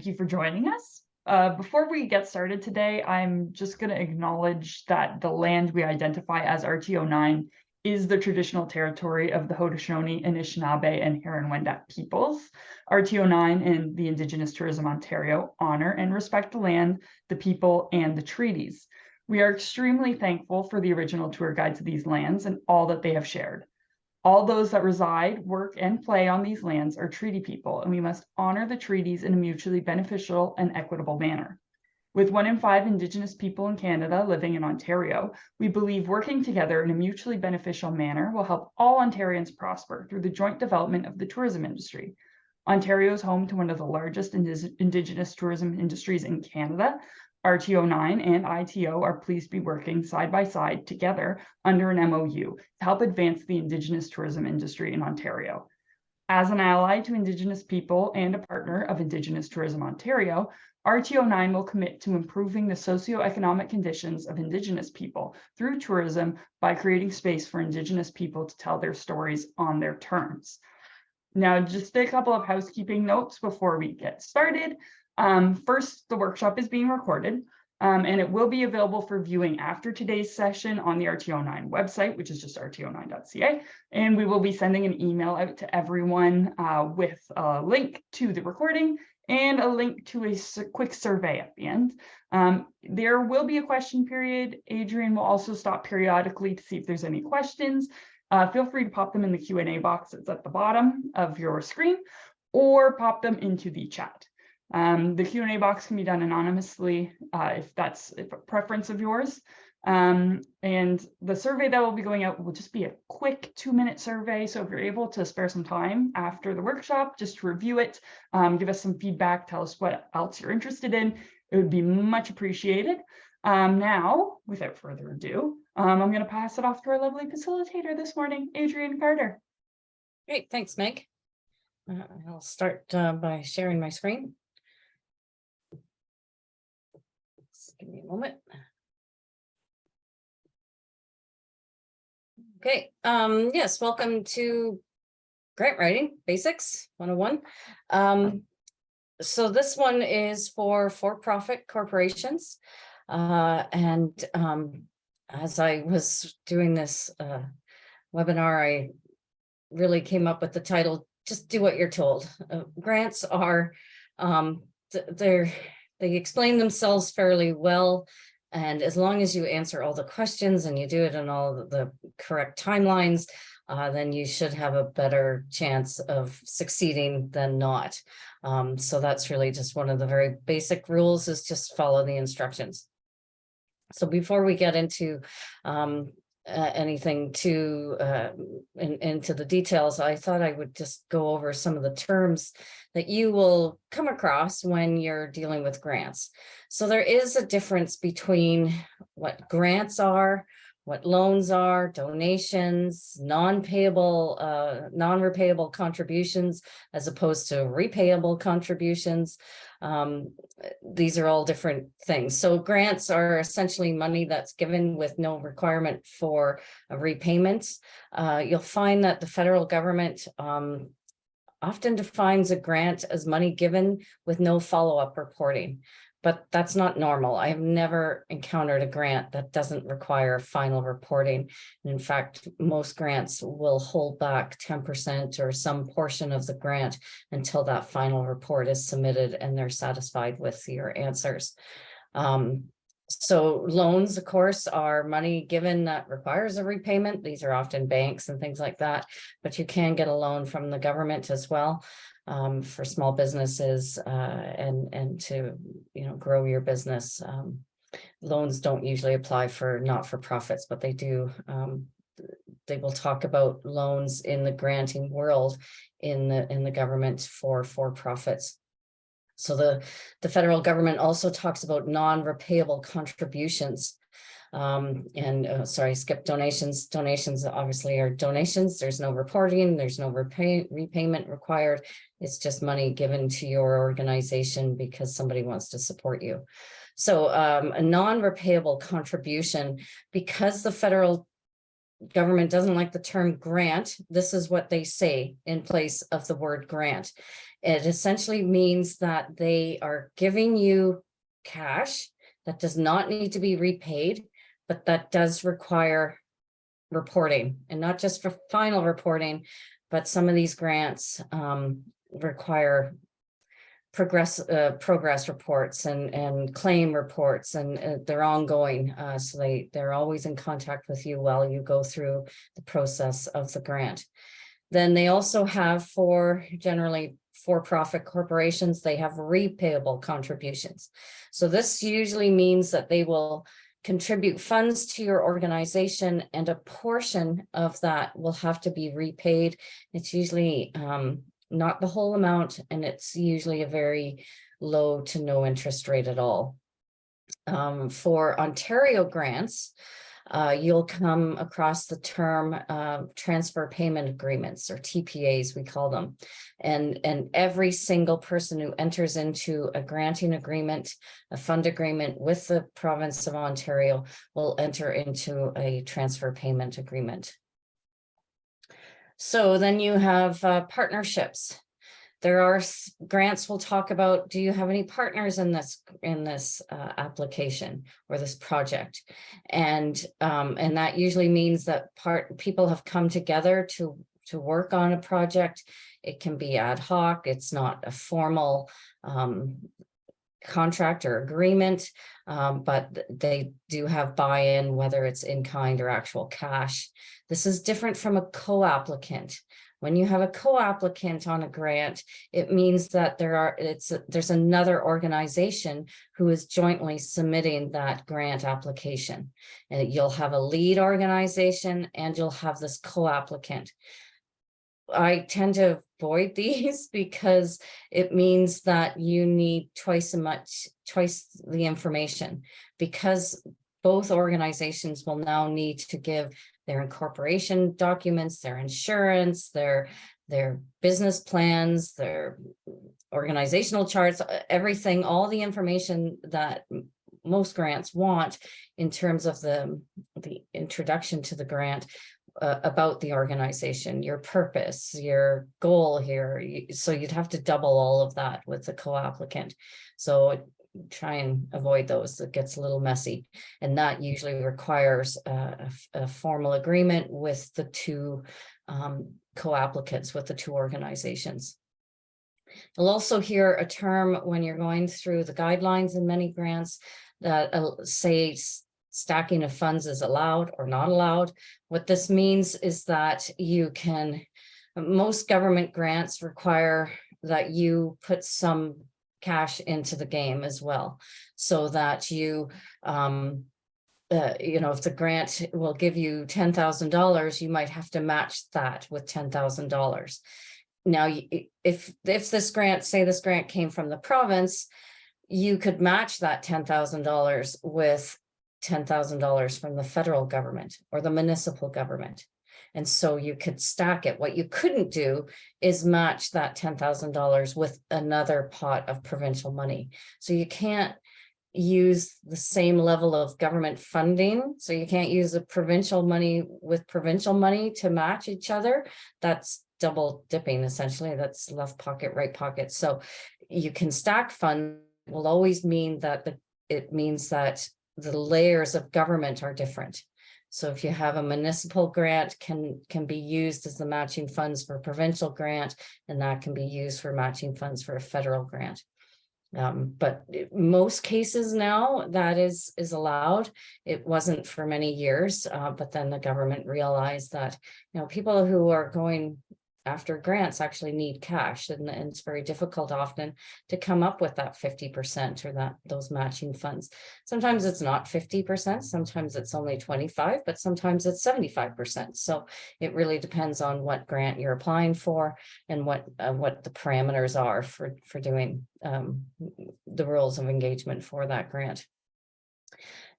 Thank you for joining us. Before we get started today, I'm just going to acknowledge that the land we identify as RTO9 is the traditional territory of the Haudenosaunee, Anishinaabe, and Huron-Wendat peoples. RTO9 and the Indigenous Tourism Ontario honor and respect the land, the people, and the treaties. We are extremely thankful for the original tour guides of these lands and all that they have shared. All those that reside, work, and play on these lands are treaty people, and we must honor the treaties in a mutually beneficial and equitable manner. With 1 in 5 Indigenous people in Canada living in Ontario, we believe working together in a mutually beneficial manner will help all Ontarians prosper through the joint development of the tourism industry. Ontario is home to one of the largest Indigenous tourism industries in Canada. RTO9 and ITO are pleased to be working side by side together under an MOU to help advance the Indigenous tourism industry in Ontario. As an ally to Indigenous people and a partner of Indigenous Tourism Ontario, RTO9 will commit to improving the socioeconomic conditions of Indigenous people through tourism by creating space for Indigenous people to tell their stories on their terms. Now, just a couple of housekeeping notes before we get started. First, the workshop is being recorded, and it will be available for viewing after today's session on the RTO9 website, which is just rto9.ca. And we will be sending an email out to everyone with a link to the recording and a link to a quick survey at the end. There will be a question period. Adrienne will also stop periodically to see if there's any questions. Feel free to pop them in the Q&A box that's at the bottom of your screen, or pop them into the chat. The Q&A box can be done anonymously if that's a preference of yours. And the survey that will be going out will just be a quick 2-minute survey. So if you're able to spare some time after the workshop, just to review it, give us some feedback, tell us what else you're interested in, it would be much appreciated. Now, without further ado, I'm going to pass it off to our lovely facilitator this morning, Adrienne Carter. Great, thanks, Meg. I'll start by sharing my screen. Give me a moment. Okay, yes, welcome to Grant Writing Basics 101. So this one is for-profit corporations. And as I was doing this webinar, I really came up with the title, Just Do What You're Told. Grants are, they explain themselves fairly well, and as long as you answer all the questions and you do it in all the correct timelines, then you should have a better chance of succeeding than not. So that's really just one of the very basic rules, is just follow the instructions. So before we get into anything into the details, I thought I would just go over some of the terms that you will come across when you're dealing with grants. So there is a difference between what grants are, what loans are, donations, non-repayable contributions, as opposed to repayable contributions. These are all different things. So grants are essentially money that's given with no requirement for repayments. You'll find that the federal government often defines a grant as money given with no follow-up reporting. But that's not normal. I've never encountered a grant that doesn't require final reporting. And in fact, most grants will hold back 10% or some portion of the grant until that final report is submitted and they're satisfied with your answers. So loans, of course, are money given that requires a repayment. These are often banks and things like that, but you can get a loan from the government as well. For small businesses and to grow your business. Loans don't usually apply for not-for-profits, but they do. They will talk about loans in the granting world in the government for-profits. So the federal government also talks about non-repayable contributions. Skip donations. Donations obviously are donations. There's no reporting, there's no repayment required. It's just money given to your organization because somebody wants to support you. So a non-repayable contribution, because the federal government doesn't like the term grant, this is what they say in place of the word grant. It essentially means that they are giving you cash that does not need to be repaid, but that does require reporting, and not just for final reporting, but some of these grants require progress reports and claim reports, and they're ongoing. So they're always in contact with you while you go through the process of the grant. Then they also have, for generally for-profit corporations, they have repayable contributions. So this usually means that they will contribute funds to your organization, and a portion of that will have to be repaid. It's usually not the whole amount, and it's usually a very low to no interest rate at all. For Ontario grants, you'll come across the term transfer payment agreements, or TPAs we call them. And every single person who enters into a granting agreement, a fund agreement with the province of Ontario, will enter into a transfer payment agreement. So then you have partnerships. There are grants we'll talk about. Do you have any partners in this application or this project? And that usually means that people have come together to work on a project. It can be ad hoc. It's not a formal contract or agreement, but they do have buy-in, whether it's in kind or actual cash. This is different from a co-applicant. When you have a co-applicant on a grant, it means that there's another organization who is jointly submitting that grant application. And you'll have a lead organization and you'll have this co-applicant. I tend to avoid these because it means that you need twice the information, because both organizations will now need to give their incorporation documents, their insurance, their business plans, their organizational charts, everything, all the information that most grants want in terms of the introduction to the grant, about the organization, your purpose, your goal here. So you'd have to double all of that with the co-applicant. So try and avoid those. It gets a little messy, and that usually requires a formal agreement with the two co-applicants, with the two organizations. You'll also hear a term when you're going through the guidelines in many grants that say stacking of funds is allowed or not allowed. What this means is that most government grants require that you put some cash into the game as well, so that if the grant will give you $10,000, you might have to match that with $10,000. Now, if this grant came from the province, you could match that $10,000 with $10,000 from the federal government or the municipal government. And so you could stack it. What you couldn't do is match that $10,000 with another pot of provincial money. So you can't use the same level of government funding. So you can't use the provincial money with provincial money to match each other. That's double dipping, essentially. That's left pocket, right pocket. So you can stack funds. Will always mean that it means that the layers of government are different. So if you have a municipal grant, can be used as the matching funds for a provincial grant, and that can be used for matching funds for a federal grant. But most cases now that is allowed. It wasn't for many years, but then the government realized that people who are going after grants actually need cash, and it's very difficult often to come up with that 50% or those matching funds. Sometimes it's not 50%, sometimes it's only 25%, but sometimes it's 75%. So it really depends on what grant you're applying for and what the parameters are for doing the rules of engagement for that grant.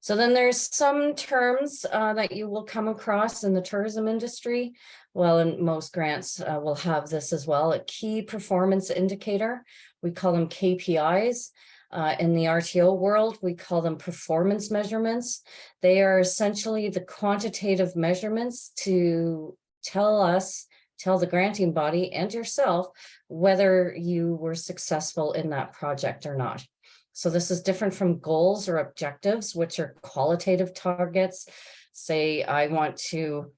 So then there's some terms that you will come across in the tourism industry. Well, in most grants will have this as well, a key performance indicator. We call them KPIs. In the RTO world, we call them performance measurements. They are essentially the quantitative measurements to tell us, tell the granting body and yourself whether you were successful in that project or not. So this is different from goals or objectives, which are qualitative targets. Say, I want to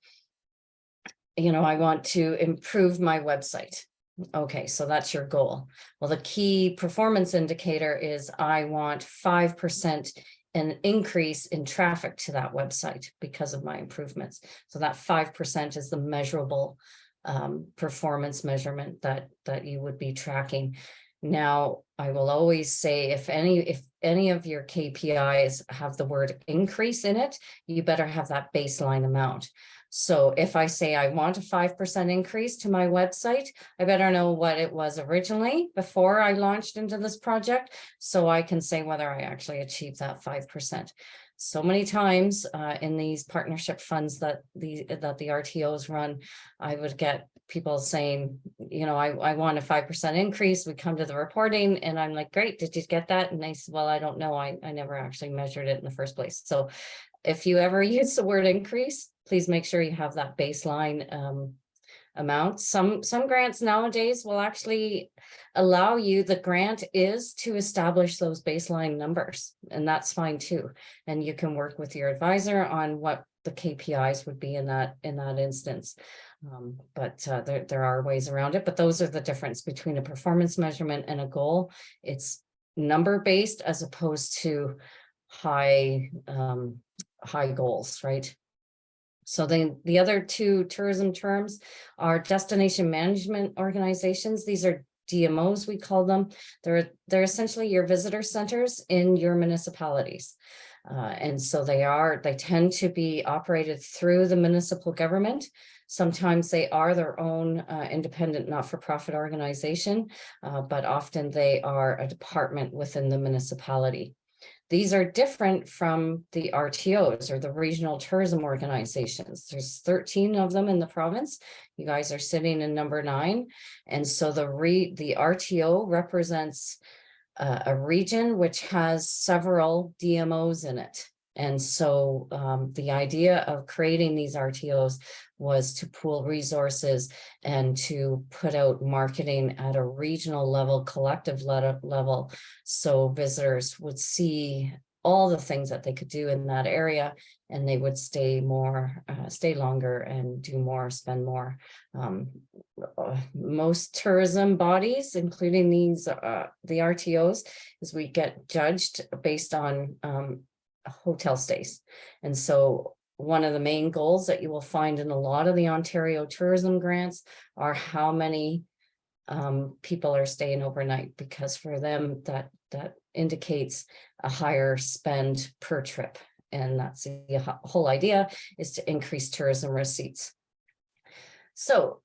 improve my website. Okay, so that's your goal. Well, the key performance indicator is I want 5% an increase in traffic to that website because of my improvements. So that 5% is the measurable performance measurement that you would be tracking. Now, I will always say, if any of your KPIs have the word increase in it, you better have that baseline amount. So if I say I want a 5% increase to my website, I better know what it was originally before I launched into this project, so I can say whether I actually achieved that 5%. So many times in these partnership funds that the RTOs run, I would get people saying, I want a 5% increase. We come to the reporting and I'm like, great, did you get that? And they said, well, I don't know. I never actually measured it in the first place. So if you ever use the word increase, please make sure you have that baseline amount. Some grants nowadays will actually allow you, the grant is to establish those baseline numbers, and that's fine too. And you can work with your advisor on what the KPIs would be in that instance. But there are ways around it, but those are the difference between a performance measurement and a goal. It's number based as opposed to high goals, right? So the other two tourism terms are destination management organizations. These are DMOs, we call them. They're essentially your visitor centers in your municipalities. And so they tend to be operated through the municipal government. Sometimes they are their own independent not-for-profit organization, but often they are a department within the municipality. These are different from the RTOs, or the regional tourism organizations. There's 13 of them in the province. You guys are sitting in number 9. And so the RTO represents a region which has several DMOs in it. And so the idea of creating these RTOs was to pool resources and to put out marketing at a regional level, collective level, so visitors would see all the things that they could do in that area, and they would stay longer and do more, spend more. Most tourism bodies, including these, the RTOs, is we get judged based on hotel stays. And so one of the main goals that you will find in a lot of the Ontario tourism grants are how many people are staying overnight, because for them that indicates a higher spend per trip. And that's the whole idea, is to increase tourism receipts. So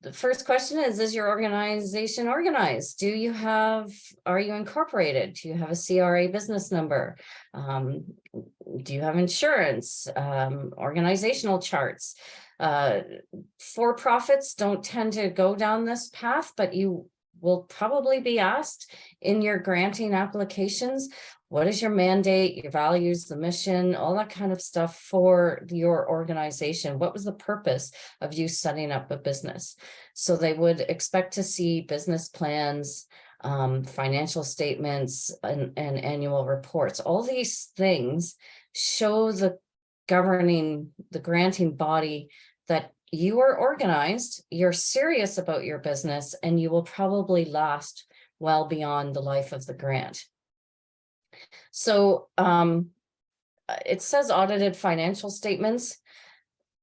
the first question is your organization organized? Are you incorporated? Do you have a CRA business number? Do you have insurance? Organizational charts? For-profits don't tend to go down this path, but you will probably be asked in your granting applications, what is your mandate, your values, the mission, all that kind of stuff for your organization? What was the purpose of you setting up a business? So they would expect to see business plans, financial statements, and annual reports. All these things show the granting body that you are organized, you're serious about your business, and you will probably last well beyond the life of the grant. So it says audited financial statements.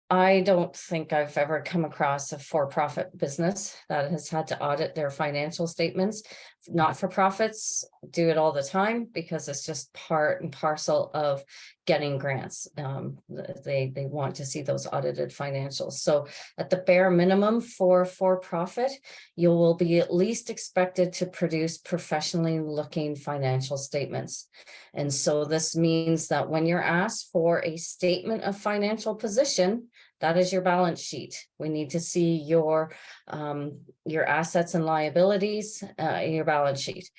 I don't think I've ever come across a for-profit business that has had to audit their financial statements. Not-for-profits do it all the time because it's just part and parcel of getting grants. They want to see those audited financials. So at the bare minimum for-profit, you will be at least expected to produce professionally looking financial statements. And so this means that when you're asked for a statement of financial position, that is your balance sheet. We need to see your assets and liabilities, your balance sheet.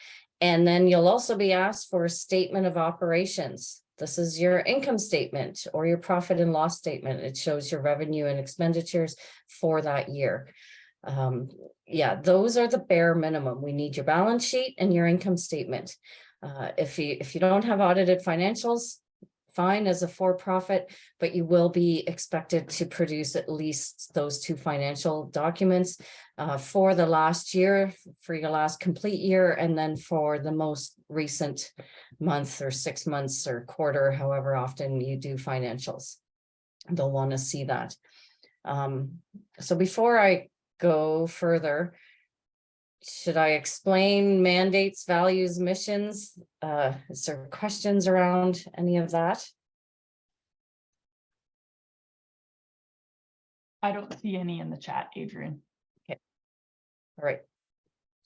And then you'll also be asked for a statement of operations. This is your income statement or your profit and loss statement. It shows your revenue and expenditures for that year. Yeah, those are the bare minimum. We need your balance sheet and your income statement. If you don't have audited financials, fine as a for-profit, but you will be expected to produce at least those two financial documents for the last year, for your last complete year, and then for the most recent month or 6 months or quarter, however often you do financials. They'll want to see that. So before I go further, should I explain mandates, values, missions? Is there questions around any of that? I don't see any in the chat, Adrienne. Okay. All right.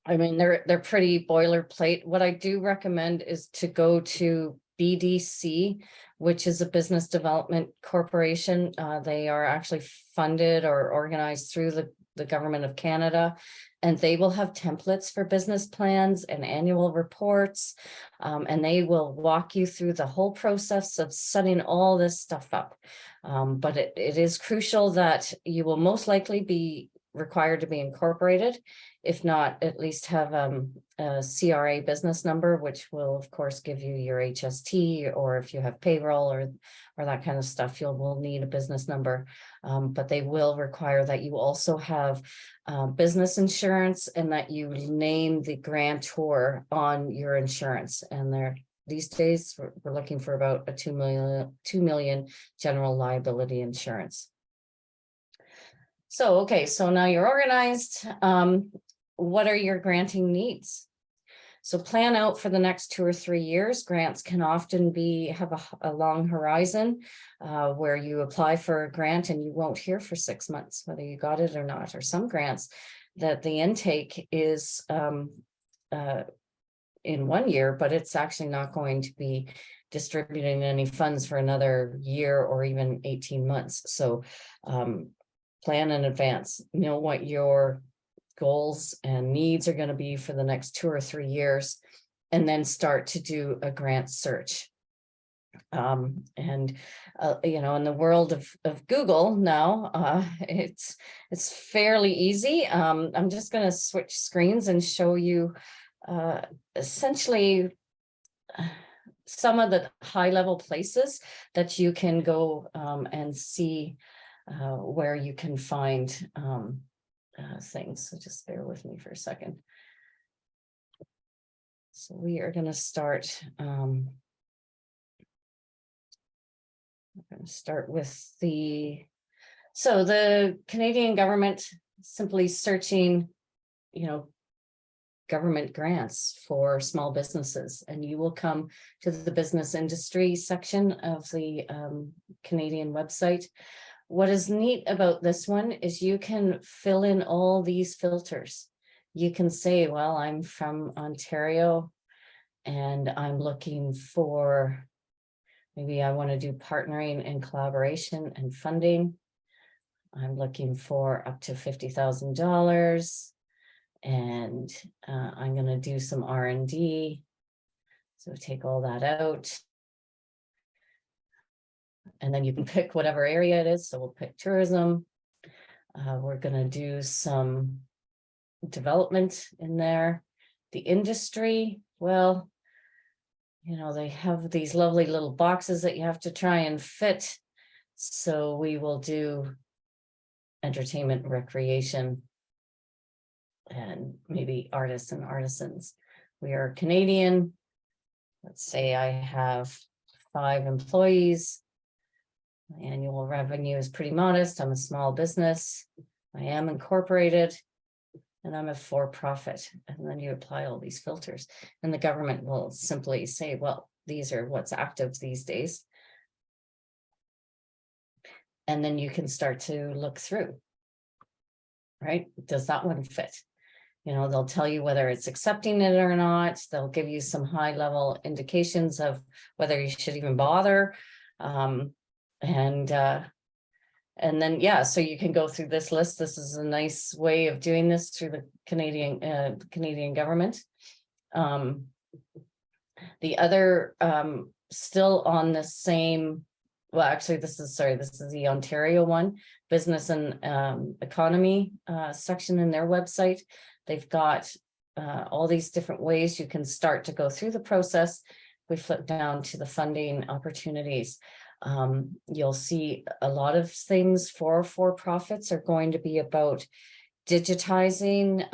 I mean, they're pretty boilerplate. What I do recommend is to go to BDC, which is a business development corporation. They are actually funded or organized through the government of Canada, and they will have templates for business plans and annual reports, and they will walk you through the whole process of setting all this stuff up. But it is crucial that you will most likely be required to be incorporated. If not, at least have a CRA business number, which will of course give you your HST, or if you have payroll or that kind of stuff, will need a business number. But they will require that you also have business insurance and that you name the grantor on your insurance. And these days we're looking for about a 2 million general liability insurance. So, okay, so now you're organized. What are your granting needs? So plan out for the next 2 or 3 years. Grants can often have a long horizon where you apply for a grant and you won't hear for 6 months whether you got it or not. Or some grants that the intake is in 1 year, but it's actually not going to be distributing any funds for another year or even 18 months. So plan in advance, know what your goals and needs are going to be for the next 2 or 3 years, and then start to do a grant search. You know, in the world of Google now, it's fairly easy. I'm just going to switch screens and show you essentially some of the high level places that you can go and see where you can find things. So just bear with me for a second. So we are going to start. I'm going to start with the Canadian government, simply searching, you know, government grants for small businesses, and you will come to the business industry section of the Canadian website. What is neat about this one is you can fill in all these filters. You can say, well, I'm from Ontario and I'm looking for, maybe I want to do partnering and collaboration and funding. I'm looking for up to $50,000 and I'm going to do some R&D. So take all that out. And then you can pick whatever area it is. So we'll pick tourism. We're going to do some development in there. The industry, well, you know, they have these lovely little boxes that you have to try and fit. So we will do entertainment and recreation and maybe artists and artisans. We are Canadian. Let's say I have 5 employees. My annual revenue is pretty modest. I'm a small business. I am incorporated and I'm a for-profit. And then you apply all these filters and the government will simply say, well, these are what's active these days. And then you can start to look through, right? Does that one fit? You know, they'll tell you whether it's accepting it or not. They'll give you some high level indications of whether you should even bother. And then, yeah, so you can go through this list. This is a nice way of doing this through the Canadian government. The other still on the same, well, actually, this is the Ontario one, business and economy section in their website. They've got all these different ways you can start to go through the process. We flip down to the funding opportunities. You'll see a lot of things for profits are going to be about digitizing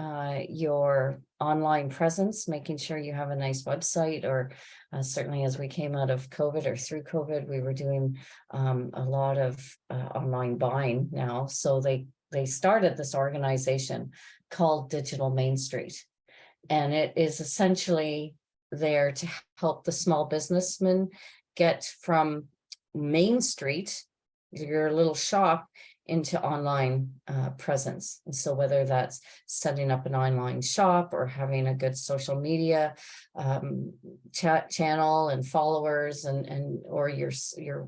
your online presence, making sure you have a nice website, or certainly as we came out of COVID or through COVID, we were doing a lot of online buying now. So they started this organization called Digital Main Street. And it is essentially there to help the small businessman get from Main Street, your little shop, into online presence. And so whether that's setting up an online shop or having a good social media channel and followers, and or your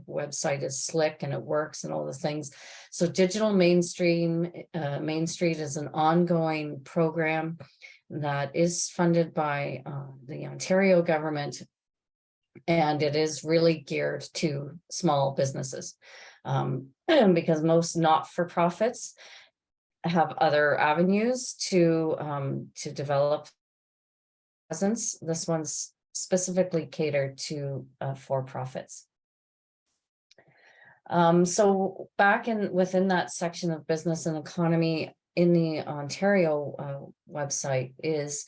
website is slick and it works and all the things. So Digital Main Street is an ongoing program that is funded by the Ontario government, and it is really geared to small businesses. Because most not-for-profits have other avenues to develop presence. This one's specifically catered to for-profits. So back within that section of business and economy in the Ontario website is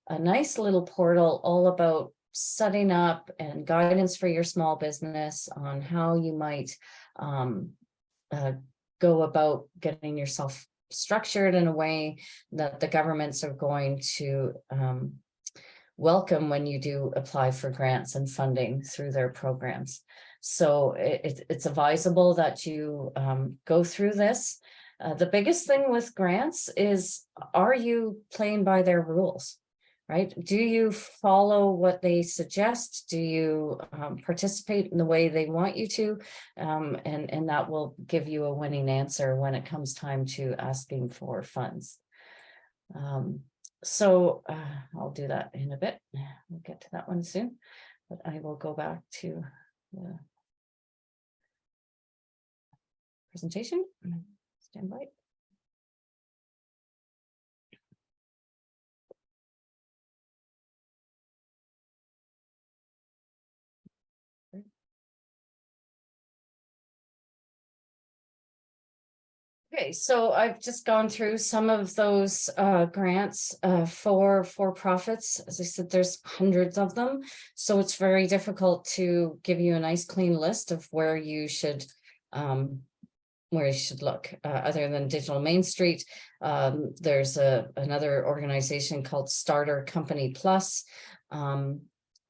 a nice little portal all about setting up and guidance for your small business on how you might go about getting yourself structured in a way that the governments are going to welcome when you do apply for grants and funding through their programs. So it's advisable that you go through this. The biggest thing with grants is, are you playing by their rules? Right? Do you follow what they suggest? Do you participate in the way they want you to? And that will give you a winning answer when it comes time to asking for funds. So I'll do that in a bit. We'll get to that one soon, but I will go back to the presentation. Stand by. Okay, so I've just gone through some of those grants for profits. As I said, there's hundreds of them, so it's very difficult to give you a nice clean list of where you should look. Other than Digital Main Street, there's another organization called Starter Company Plus, and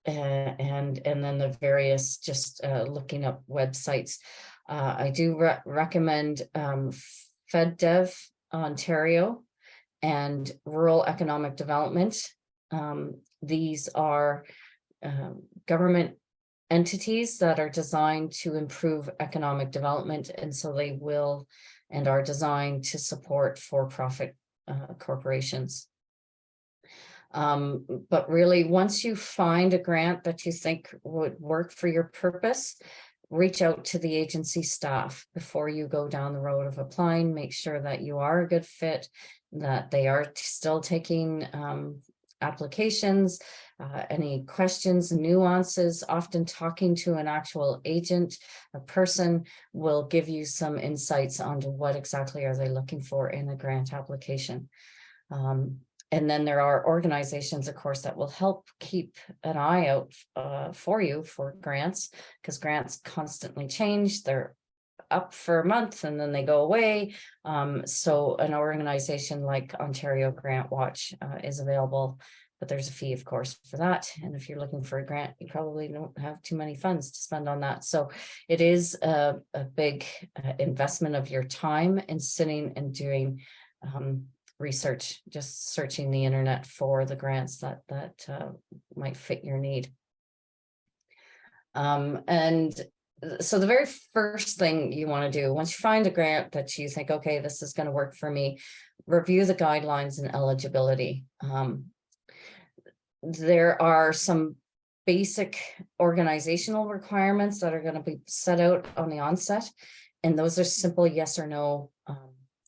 then the various, just looking up websites. I do recommend FedDev Ontario and Rural Economic Development. These are government entities that are designed to improve economic development, and so they will and are designed to support for-profit corporations. But really, once you find a grant that you think would work for your purpose, reach out to the agency staff before you go down the road of applying. Make sure that you are a good fit, that they are still taking applications, any questions, nuances. Often talking to an actual agent, a person, will give you some insights onto what exactly are they looking for in a grant application. And then there are organizations, of course, that will help keep an eye out for you for grants, because grants constantly change. They're up for a month and then they go away. So an organization like Ontario Grant Watch is available, but there's a fee, of course, for that. And if you're looking for a grant, you probably don't have too many funds to spend on that. So it is a big investment of your time in sitting and doing research, just searching the internet for the grants that might fit your need. And so the very first thing you want to do, once you find a grant that you think, okay, this is going to work for me, review the guidelines and eligibility. There are some basic organizational requirements that are going to be set out on the onset. And those are simple yes or no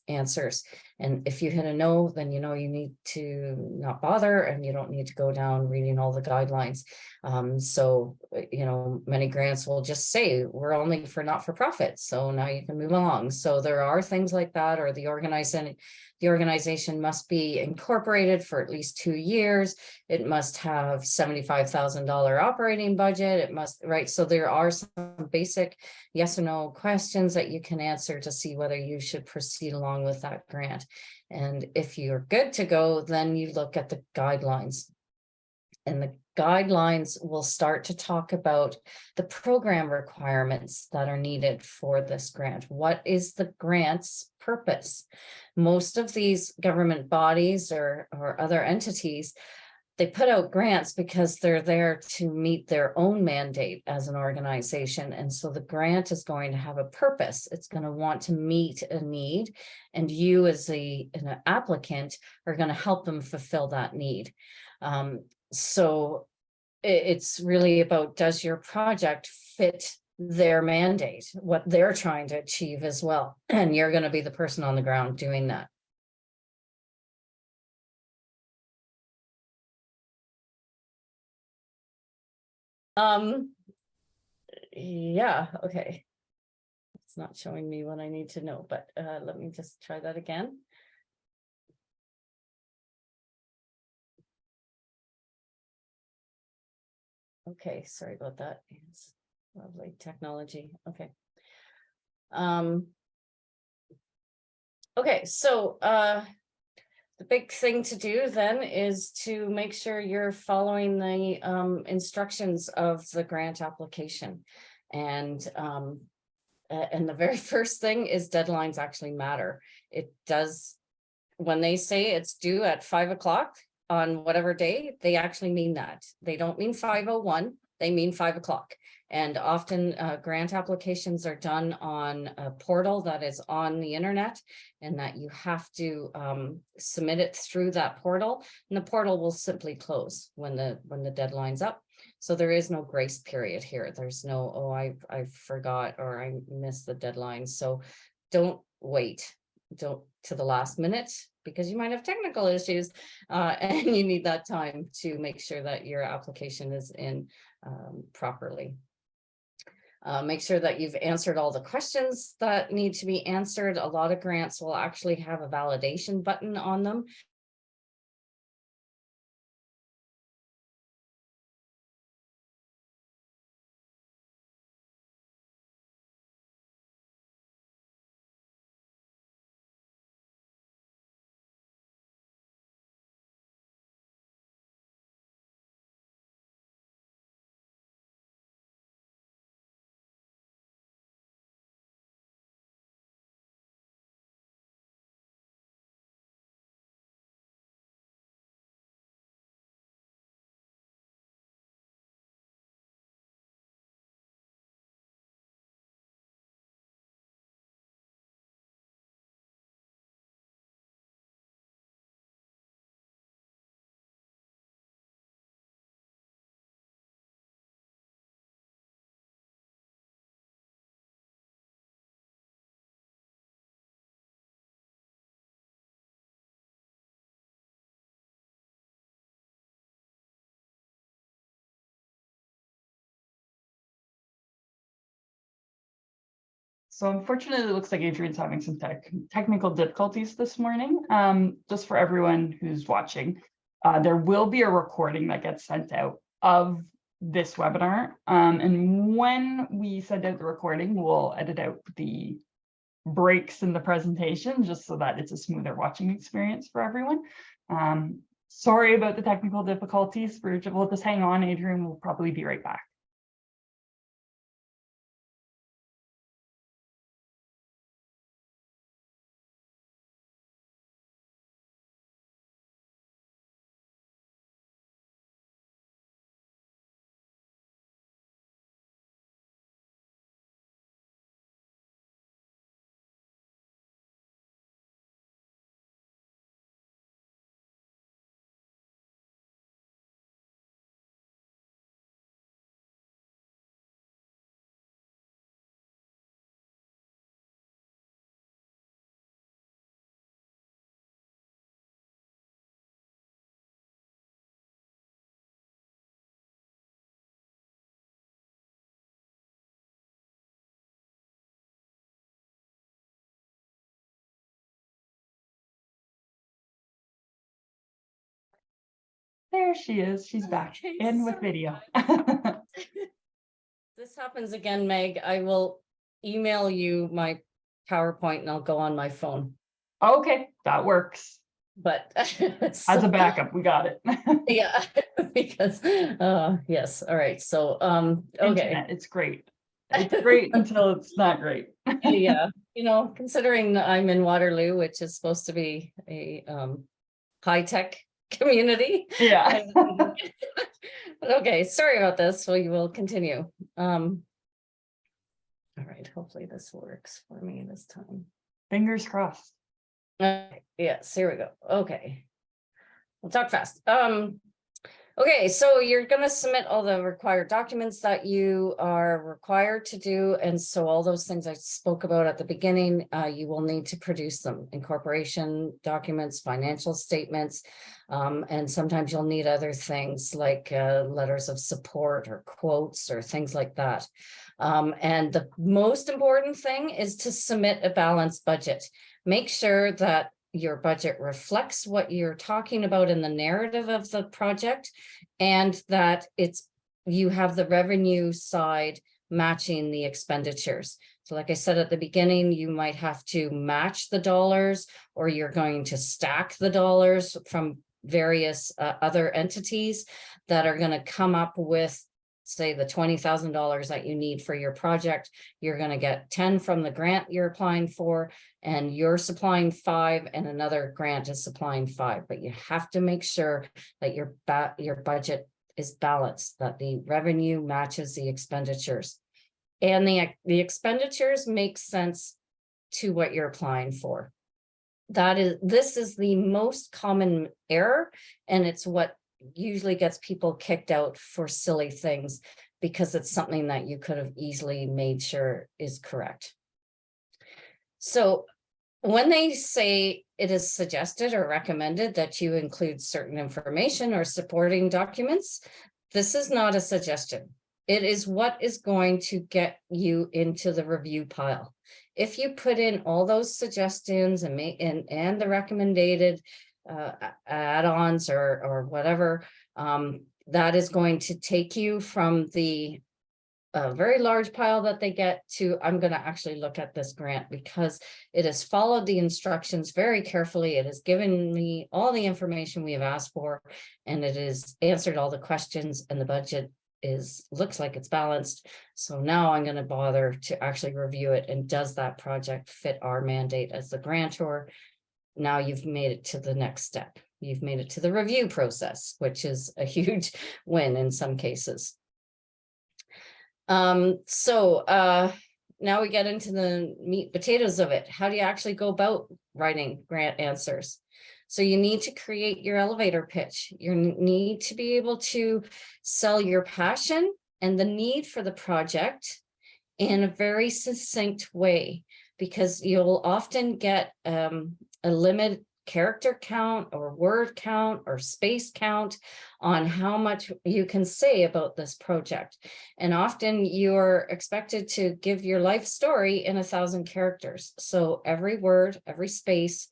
answers. And if you hit a no, then you know you need to not bother and you don't need to go down reading all the guidelines. So, you know, many grants will just say we're only for not-for-profit. So now you can move along. So there are things like that, or the organization must be incorporated for at least 2 years. It must have $75,000 operating budget. It must, right? So there are some basic yes or no questions that you can answer to see whether you should proceed along with that grant. And if you're good to go, then you look at the guidelines. And the guidelines will start to talk about the program requirements that are needed for this grant. What is the grant's purpose? Most of these government bodies or other entities, they put out grants because they're there to meet their own mandate as an organization. And so the grant is going to have a purpose. It's going to want to meet a need, and you as an applicant are going to help them fulfill that need. So it's really about, does your project fit their mandate, what they're trying to achieve as well? And you're going to be the person on the ground doing that. Yeah, okay. It's not showing me what I need to know, but let me just try that again. Okay, sorry about that. It's lovely technology. Okay. Okay, so the big thing to do then is to make sure you're following the instructions of the grant application. And the very first thing is deadlines actually matter. It does, when they say it's due at 5 o'clock on whatever day, they actually mean that. They don't mean 5:01, they mean 5 o'clock. And often grant applications are done on a portal that is on the internet, and that you have to submit it through that portal, and the portal will simply close when the deadline's up. So there is no grace period here. There's no, oh, I forgot or I missed the deadline. So don't wait to the last minute, because you might have technical issues and you need that time to make sure that your application is in properly. Make sure that you've answered all the questions that need to be answered. A lot of grants will actually have a validation button on them. So unfortunately, it looks like Adrienne's having some technical difficulties this morning. Just for everyone who's watching, there will be a recording that gets sent out of this webinar. And when we send out the recording, we'll edit out the breaks in the presentation just so that it's a smoother watching experience for everyone. Sorry about the technical difficulties. We'll just hang on. Adrienne will probably be right back. there she is. She's back Okay, and with sorry. video. This happens again, Meg. I will email you my PowerPoint and I'll go on my phone. Okay, that works. But As a backup, we got it. yeah, because yes, all right. So okay. Internet, it's great. It's great until it's not great. Yeah, considering I'm in Waterloo, which is supposed to be a high-tech community. Yeah. But okay, sorry about this. We will continue. All right, hopefully this works for me this time. Fingers crossed. Yes, here we go. Okay. We'll talk fast. Okay, so you're going to submit all the required documents that you are required to do. And so all those things I spoke about at the beginning, you will need to produce them: incorporation documents, financial statements, and sometimes you'll need other things like letters of support or quotes or things like that. And the most important thing is to submit a balanced budget. Make sure that your budget reflects what you're talking about in the narrative of the project, and that you have the revenue side matching the expenditures. So like I said at the beginning, you might have to match the dollars, or you're going to stack the dollars from various other entities that are going to come up with, say, the $20,000 that you need for your project. You're going to get 10 from the grant you're applying for, and you're supplying 5, and another grant is supplying 5. But you have to make sure that your budget is balanced, that the revenue matches the expenditures, and the expenditures make sense to what you're applying for. This is the most common error, and it's what usually gets people kicked out for silly things, because it's something that you could have easily made sure is correct. So when they say it is suggested or recommended that you include certain information or supporting documents, this is not a suggestion. It is what is going to get you into the review pile. If you put in all those suggestions and the recommended add-ons or whatever, that is going to take you from the very large pile that they get to, I'm going to actually look at this grant because it has followed the instructions very carefully. It has given me all the information we have asked for, and it has answered all the questions, and the budget looks like it's balanced. So now I'm going to bother to actually review it, and does that project fit our mandate as the grantor? Now you've made it to the next step. You've made it to the review process, which is a huge win in some cases. Now we get into the meat and potatoes of it. How do you actually go about writing grant answers? So you need to create your elevator pitch. You need to be able to sell your passion and the need for the project in a very succinct way, because you'll often get a limit character count or word count or space count on how much you can say about this project. And often you're expected to give your life story in 1,000 characters. So every word, every space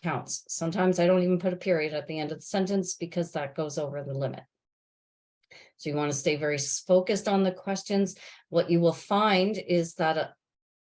counts. Sometimes I don't even put a period at the end of the sentence because that goes over the limit. So you want to stay very focused on the questions. What you will find is that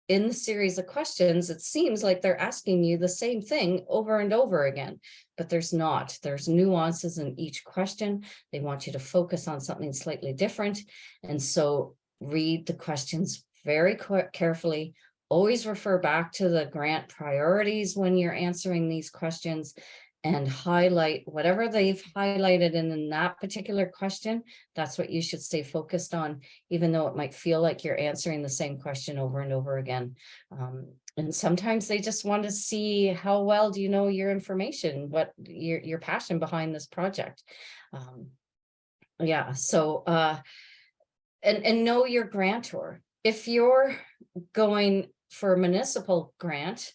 in the series of questions, it seems like they're asking you the same thing over and over again, but there's not. There's nuances in each question. They want you to focus on something slightly different. And so read the questions very carefully. Always refer back to the grant priorities when you're answering these questions, and highlight whatever they've highlighted in that particular question. That's what you should stay focused on, even though it might feel like you're answering the same question over and over again. And sometimes they just want to see how well do you know your information, what your passion behind this project. Yeah, so and know your grantor. If you're going for a municipal grant,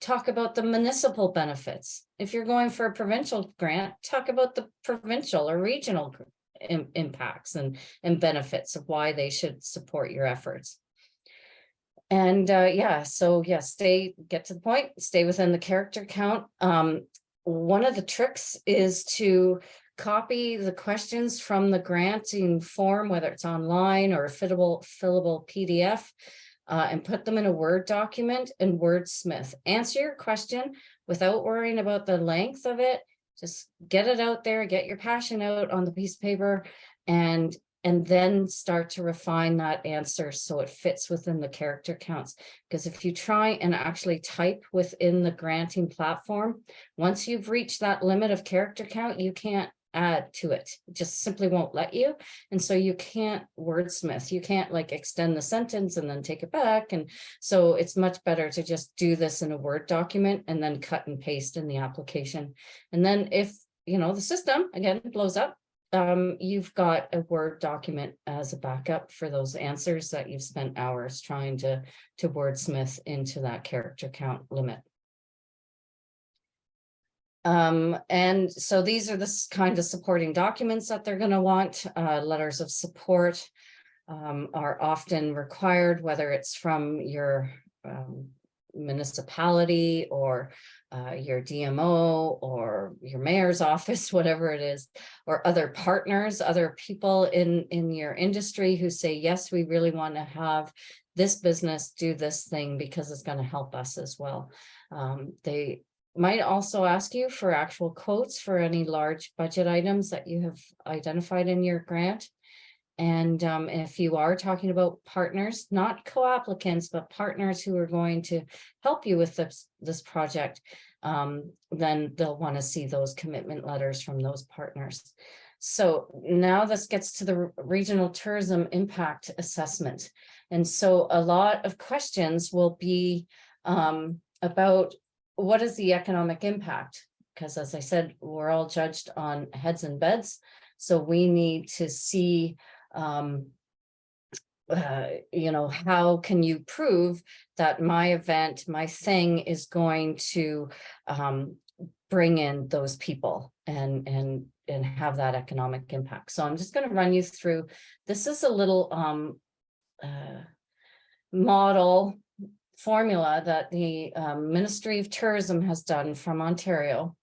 talk about the municipal benefits. If you're going for a provincial grant, talk about the provincial or regional impacts and benefits of why they should support your efforts. And get to the point, stay within the character count. One of the tricks is to copy the questions from the granting form, whether it's online or a fillable PDF, and put them in a Word document and wordsmith. Answer your question without worrying about the length of it. Just get it out there, get your passion out on the piece of paper, and then start to refine that answer so it fits within the character counts. Because if you try and actually type within the granting platform, once you've reached that limit of character count, you can't add to it. It just simply won't let you. And so you can't wordsmith, you can't like extend the sentence and then take it back. And so it's much better to just do this in a Word document and then cut and paste in the application. And then if, the system again blows up, you've got a Word document as a backup for those answers that you've spent hours trying to wordsmith into that character count limit. And so these are the kind of supporting documents that they're going to want. Letters of support are often required, whether it's from your municipality or your DMO or your mayor's office, whatever it is, or other partners, other people in your industry who say, yes, we really want to have this business do this thing because it's going to help us as well. They might also ask you for actual quotes for any large budget items that you have identified in your grant. And if you are talking about partners, not co-applicants, but partners who are going to help you with this project, then they'll want to see those commitment letters from those partners. So now this gets to the regional tourism impact assessment. And so a lot of questions will be about what is the economic impact? Because as I said, we're all judged on heads and beds. So we need to see, how can you prove that my event, my thing is going to bring in those people and have that economic impact. So I'm just going to run you through. This is a little model formula that the Ministry of Tourism has done from Ontario,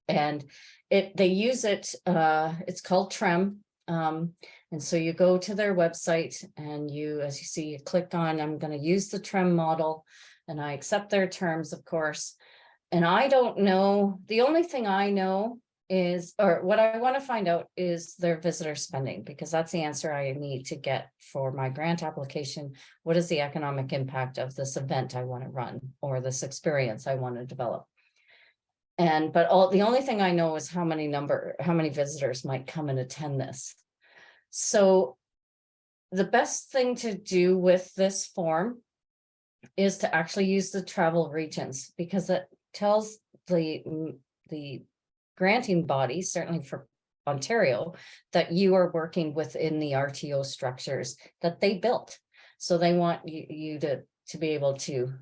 and they use it. It's called TREM, and so you go to their website and as you see, you click on, I'm going to use the TREM model, and I accept their terms, of course. And I don't know. The only thing I know is, or what I want to find out is their visitor spending, because that's the answer I need to get for my grant application. What is the economic impact of this event I want to run or this experience I want to develop? But the only thing I know is how many visitors might come and attend this. So the best thing to do with this form is to actually use the travel regions, because it tells the granting body, certainly for Ontario, that you are working within the RTO structures that they built. So they want you to be able to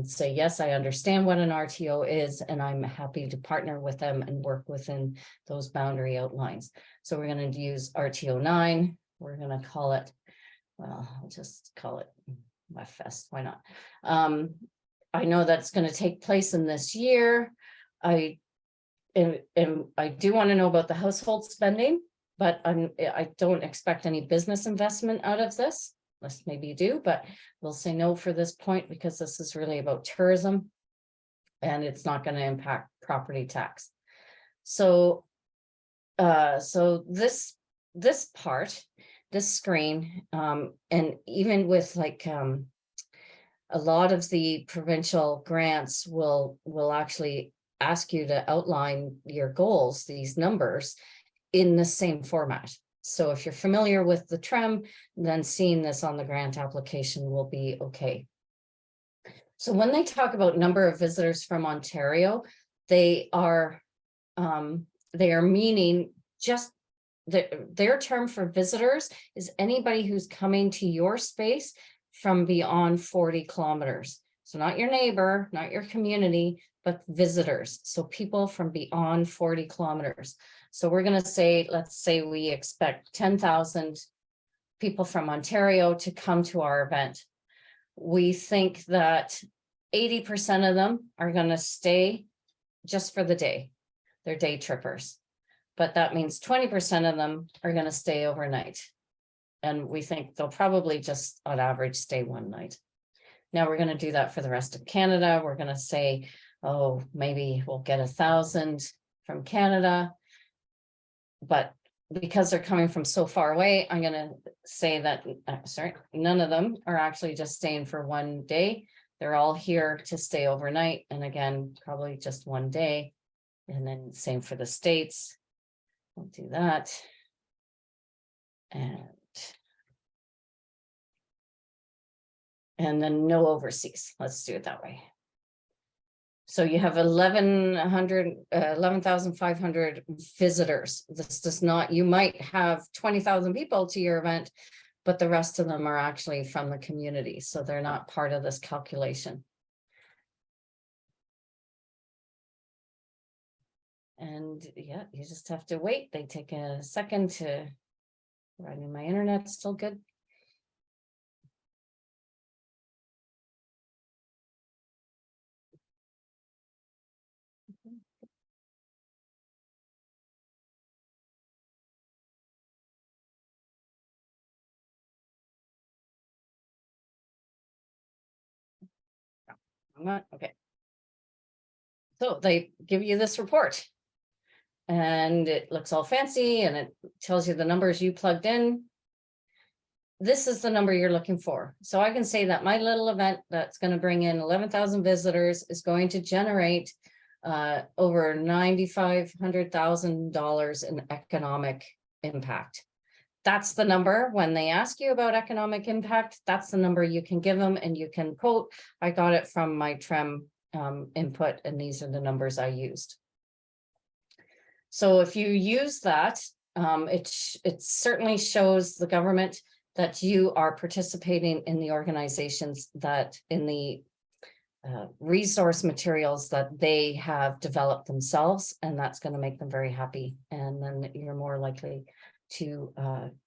say, yes, I understand what an RTO is, and I'm happy to partner with them and work within those boundary outlines. So we're going to use RTO 9. We're going to call it, well, I'll just call it WFest. Why not? I know that's going to take place in this year. And I do want to know about the household spending, but I don't expect any business investment out of this, unless maybe you do, but we'll say no for this point, because this is really about tourism and it's not going to impact property tax. So, this part, this screen, and even with like a lot of the provincial grants will actually ask you to outline your goals, these numbers, in the same format. So if you're familiar with the TREM, then seeing this on the grant application will be okay. So when they talk about number of visitors from Ontario, they are meaning just their term for visitors is anybody who's coming to your space from beyond 40 kilometers. So not your neighbor, not your community, but visitors. So people from beyond 40 kilometers. So we're going to say, let's say we expect 10,000 people from Ontario to come to our event. We think that 80% of them are going to stay just for the day. They're day trippers. but that means 20% of them are going to stay overnight. And we think they'll probably just on average stay one night. Now we're going to do that for the rest of Canada. We're going to say, oh, maybe we'll get 1,000 from Canada. But because they're coming from so far away, I'm going to say that, none of them are actually just staying for one day. They're all here to stay overnight. And again, probably just one day. And then same for the States. We'll do that. And then no overseas. Let's do it that way. So you have 11,500 visitors. This does not, you might have 20,000 people to your event, but the rest of them are actually from the community. So they're not part of this calculation. And yeah, you just have to wait. They take a second to, running my internet's still good. Okay. So they give you this report and it looks all fancy and it tells you the numbers you plugged in. This is the number you're looking for. So I can say that my little event that's going to bring in 11,000 visitors is going to generate over $9,500,000 in economic impact. That's the number. When they ask you about economic impact, that's the number you can give them and you can quote, I got it from my TREM input and these are the numbers I used. So if you use that, it certainly shows the government that you are participating in the organizations that in the resource materials that they have developed themselves, and that's going to make them very happy. And then you're more likely to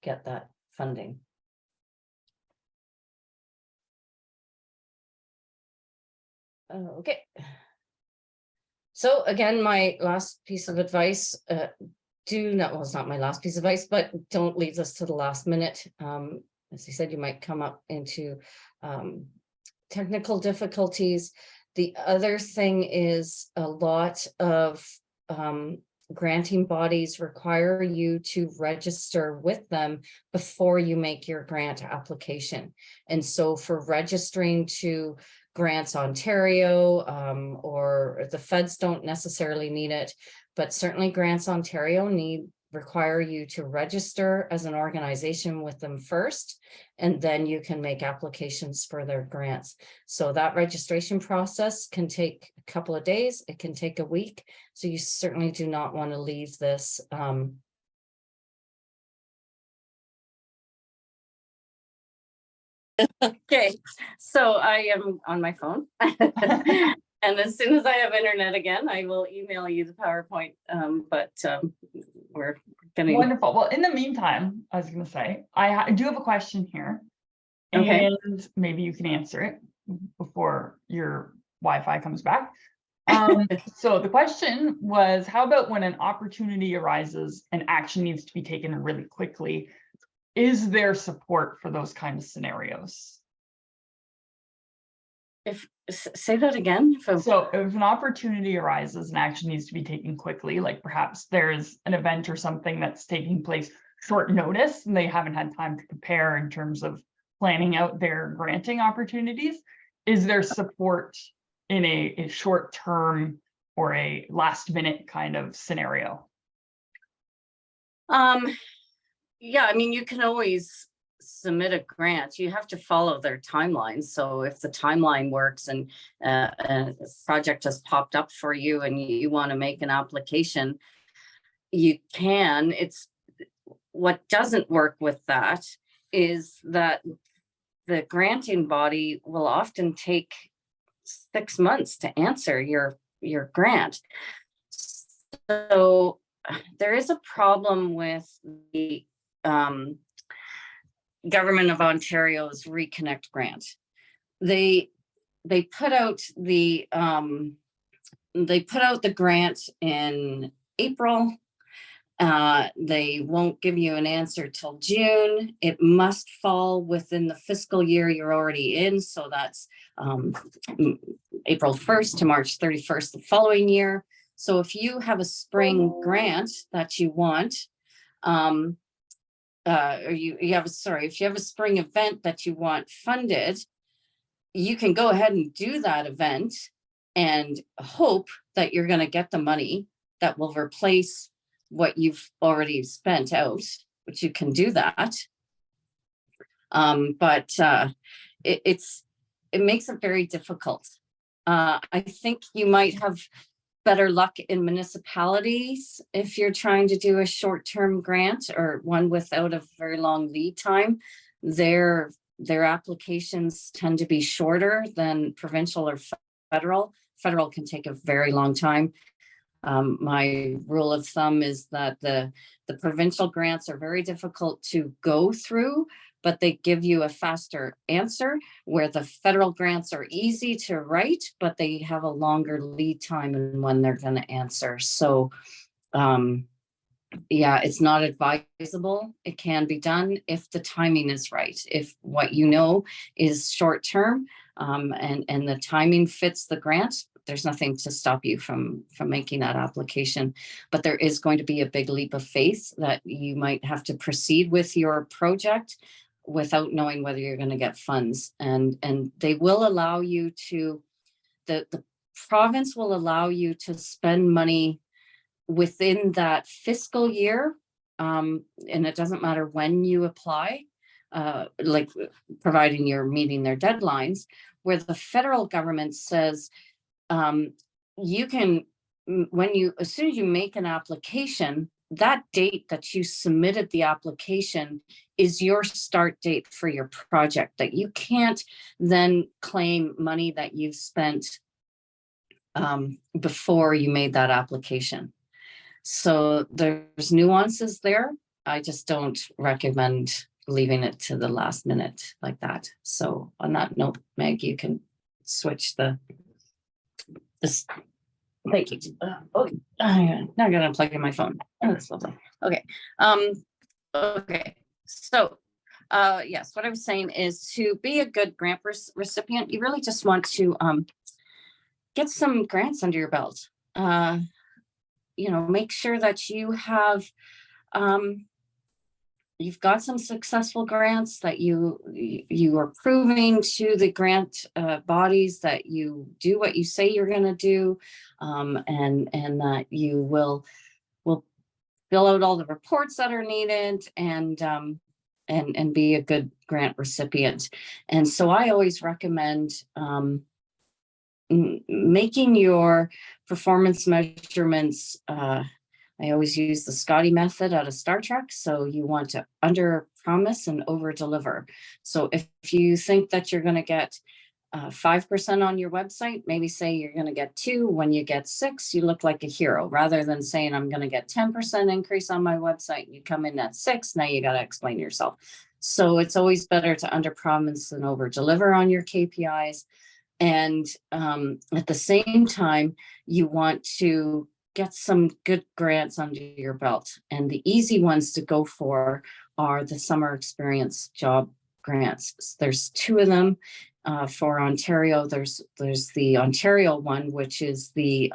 get that funding. Okay. So again, my last piece of advice, it's not my last piece of advice, but don't leave this to the last minute. As I said, you might come up into technical difficulties. The other thing is a lot of granting bodies require you to register with them before you make your grant application. And so for registering to Grants Ontario, or the feds don't necessarily need it, but certainly Grants Ontario require you to register as an organization with them first, and then you can make applications for their grants. So that registration process can take a couple of days. It can take a week. So you certainly do not want to leave this okay, so I am on my phone. And as soon as I have internet again, I will email you the PowerPoint. We're getting wonderful. Well, in the meantime, I was going to say, I do have a question here, okay. And maybe you can answer it before your Wi-Fi comes back. So the question was, how about when an opportunity arises and action needs to be taken really quickly? Is there support for those kind of scenarios? Say that again. So if an opportunity arises and action needs to be taken quickly, like perhaps there's an event or something that's taking place short notice and they haven't had time to prepare in terms of planning out their granting opportunities, is there support in a short term or a last minute kind of scenario? Yeah, I mean, you can always submit a grant. You have to follow their timeline. So if the timeline works and a project has popped up for you and you want to make an application, you can. It's what doesn't work with that is that the granting body will often take 6 months to answer your grant. So there is a problem with the Government of Ontario's Reconnect grant. They put out the grant in April, They won't give you an answer till June. It must fall within the fiscal year you're already in. So that's April 1st to March 31st the following year. So if you have a spring grant that you want, or you have if you have a spring event that you want funded, you can go ahead and do that event and hope that you're going to get the money that will replace what you've already spent out, which you can do that. But it makes it very difficult. I think you might have better luck in municipalities if you're trying to do a short-term grant or one without a very long lead time. Their applications tend to be shorter than provincial or federal. Federal can take a very long time. My rule of thumb is that the provincial grants are very difficult to go through, but they give you a faster answer, where the federal grants are easy to write, but they have a longer lead time in when they're going to answer. So yeah, it's not advisable. It can be done if the timing is right. If what you know is short term and the timing fits the grant, there's nothing to stop you from making that application. But there is going to be a big leap of faith that you might have to proceed with your project without knowing whether you're going to get funds. And they will allow you to, the province will allow you to spend money within that fiscal year. And it doesn't matter when you apply, like providing you're meeting their deadlines, where the federal government says, you can, as soon as you make an application, that date that you submitted the application is your start date for your project, that you can't then claim money that you've spent before you made that application. So there's nuances there. I just don't recommend leaving it to the last minute like that. So on that note, Meg, you can switch this. Thank you. I'm not gonna plug in my phone. Oh, that's lovely. Okay. Okay. So yes, what I was saying is, to be a good grant recipient, you really just want to get some grants under your belt. Make sure that you have you've got some successful grants, that you are proving to the grant bodies that you do what you say you're going to do, and that you will fill out all the reports that are needed, and be a good grant recipient. And so I always recommend making your performance measurements. I always use the Scotty method out of Star Trek. So you want to under promise and over deliver. So if you think that you're going to get 5% on your website, maybe say you're going to get 2. When you get 6, you look like a hero, rather than saying I'm going to get 10% increase on my website. You come in at 6. Now you got to explain yourself. So it's always better to under promise and over deliver on your KPIs. And at the same time, you want to get some good grants under your belt. And the easy ones to go for are the summer experience job grants. There's 2 of them for Ontario. There's the Ontario one, which is the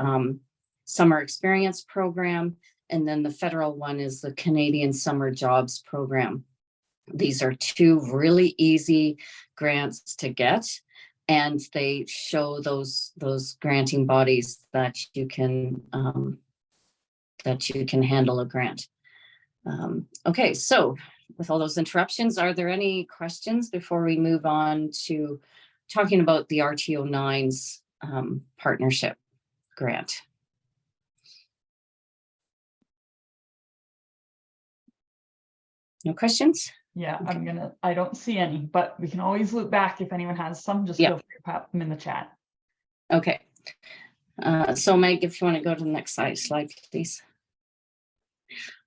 summer experience program. And then the federal one is the Canadian Summer Jobs Program. These are 2 really easy grants to get. And they show those granting bodies that you can handle a grant. Okay, so with all those interruptions, are there any questions before we move on to talking about the RTO9's partnership grant? No questions? Yeah, Okay. I don't see any, but we can always loop back if anyone has some. Just feel free to pop them in the chat. Okay. So Meg, if you want to go to the next slide, please.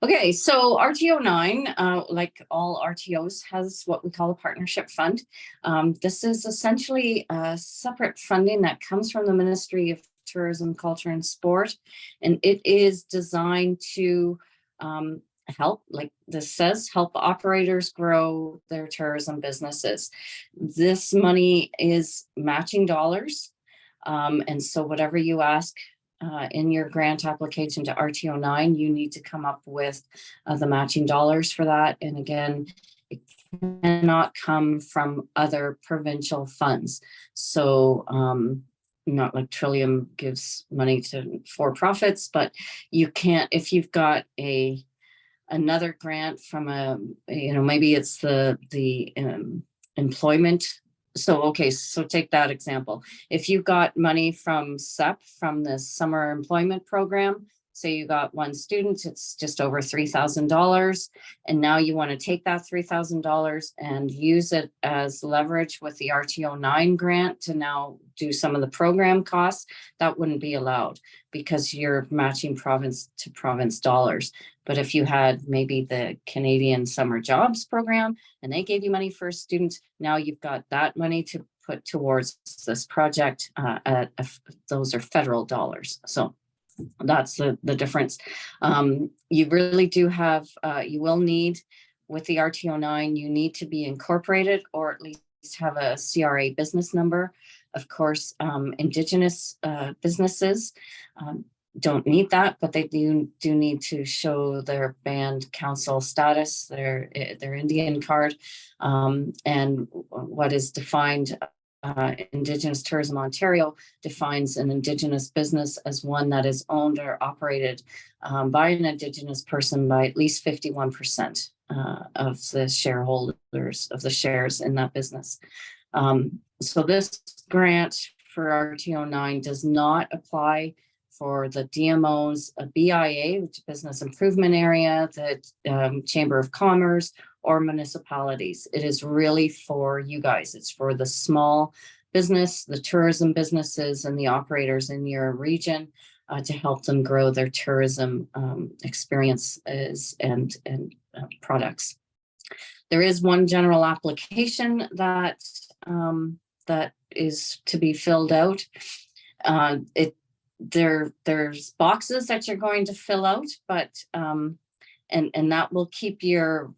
Okay, so RTO9, like all RTOs, has what we call a partnership fund. This is essentially a separate funding that comes from the Ministry of Tourism, Culture and Sport, and it is designed to help, like this says, help operators grow their tourism businesses. This money is matching dollars. And so whatever you ask in your grant application to RTO9, you need to come up with the matching dollars for that. And again, it cannot come from other provincial funds. So not like Trillium gives money to for-profits, but you can't, if you've got another grant from maybe it's the employment. So, okay, so take that example. If you got money from SEP, from the summer employment program, say you got one student, it's just over $3,000. And now you want to take that $3,000 and use it as leverage with the RTO9 grant to now do some of the program costs. That wouldn't be allowed because you're matching province to province dollars. But if you had maybe the Canadian Summer Jobs Program and they gave you money for a student, now you've got that money to put towards this project. Those are federal dollars. So that's the difference. You really do have, you will need, with the RTO9, you need to be incorporated or at least have a CRA business number. Of course, Indigenous businesses don't need that, but they do need to show their band council status, their Indian card, and what is defined. Indigenous Tourism Ontario defines an Indigenous business as one that is owned or operated by an Indigenous person by at least 51% of the shareholders of the shares in that business. So this grant for RTO9 does not apply for the DMOs, a BIA, which is Business Improvement Area, the Chamber of Commerce, or municipalities. It is really for you guys. It's for the small business, the tourism businesses, and the operators in your region to help them grow their tourism experiences and products. There is one general application that is to be filled out. There's boxes that you're going to fill out, but and that will keep your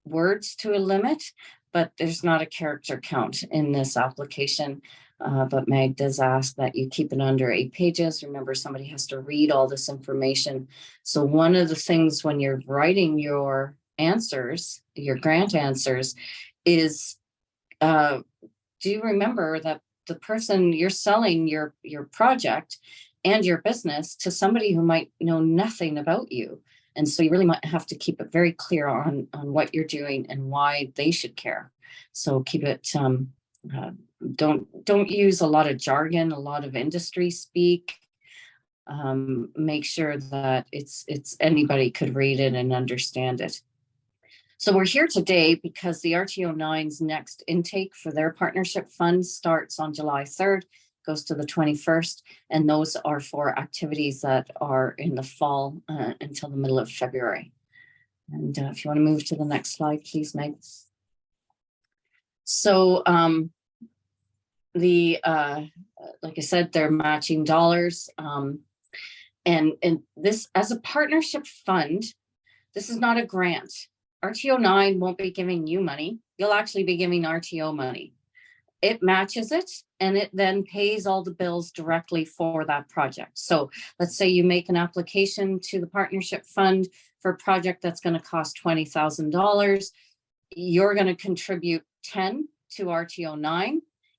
words to a limit, but there's not a character count in this application. But Meg does ask that you keep it under 8 pages. Remember, somebody has to read all this information. So one of the things when you're writing your answers, your grant answers, is do you remember that the person you're selling your project and your business to somebody who might know nothing about you? And so you really might have to keep it very clear on what you're doing and why they should care. So keep it, don't use a lot of jargon, a lot of industry speak. Make sure that it's anybody could read it and understand it. So we're here today because the RTO9's next intake for their partnership fund starts on July 3rd. Goes to the 21st, and those are for activities that are in the fall until the middle of February. And if you want to move to the next slide, please, Meg. So like I said, they're matching dollars. And this, as a partnership fund, this is not a grant. RTO9 won't be giving you money. You'll actually be giving RTO money. It matches it, and it then pays all the bills directly for that project. So let's say you make an application to the partnership fund for a project that's going to cost $20,000. You're going to contribute 10 to RTO9.